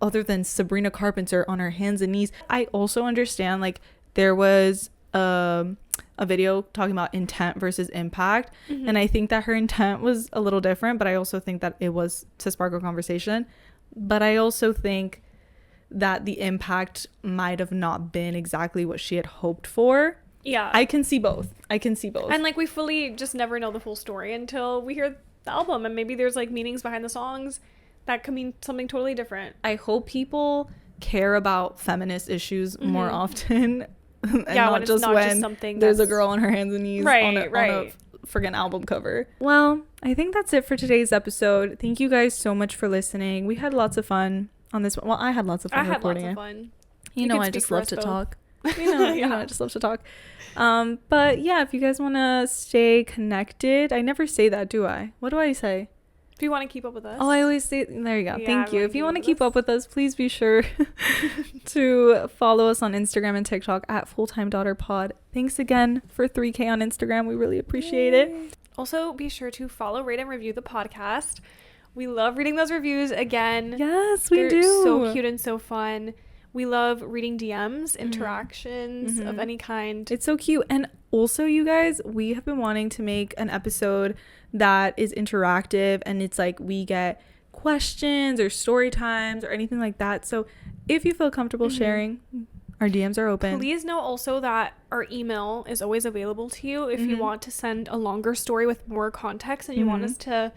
S3: other than Sabrina Carpenter on her hands and knees. I also understand, like, there was a video talking about intent versus impact, and I think that her intent was a little different, but I also think that it was to spark a conversation. But I also think that the impact might have not been exactly what she had hoped for.
S2: Yeah,
S3: I can see both. And
S2: like, we fully just never know the full story until we hear the album, and maybe there's like meanings behind the songs that could mean something totally different.
S3: I hope people care about feminist issues more often. And
S2: yeah,
S3: not just when
S2: something
S3: there's a girl on her hands and knees on a friggin' album cover. Well, I think that's it for today's episode. Thank you guys so much for listening. We had lots of fun on this one. Well, I had lots of fun recording it. You know, I just love to talk. You know, I just love to talk. But yeah, if you guys want to stay connected, I never say that, do I? What do I say?
S2: If you want to keep up with us.
S3: Oh, I always say, there you go. Thank you. If you want to keep up with us, please be sure to follow us on Instagram and TikTok at fulltimedaughterpod. Thanks again for 3K on Instagram. We really appreciate it.
S2: Also, be sure to follow, rate, and review the podcast. We love reading those reviews again.
S3: Yes, we
S2: They're
S3: do.
S2: So cute and so fun. We love reading DMs, interactions of any kind.
S3: It's so cute. And also, you guys, we have been wanting to make an episode that is interactive, and it's like we get questions or story times or anything like that. So if you feel comfortable sharing, our DMs are open.
S2: Please know also that our email is always available to you if you want to send a longer story with more context and you want us to,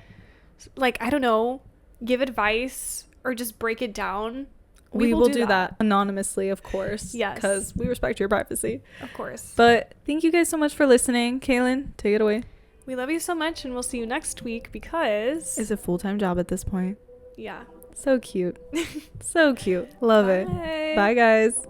S2: like, I don't know, give advice or just break it down.
S3: We will do that anonymously, of course.
S2: Yes.
S3: Because we respect your privacy.
S2: Of course.
S3: But thank you guys so much for listening. Cailyn, take it away.
S2: We love you so much, and we'll see you next week because...
S3: It's a full-time job at this point.
S2: Yeah.
S3: So cute. So cute. Love it. Bye, guys.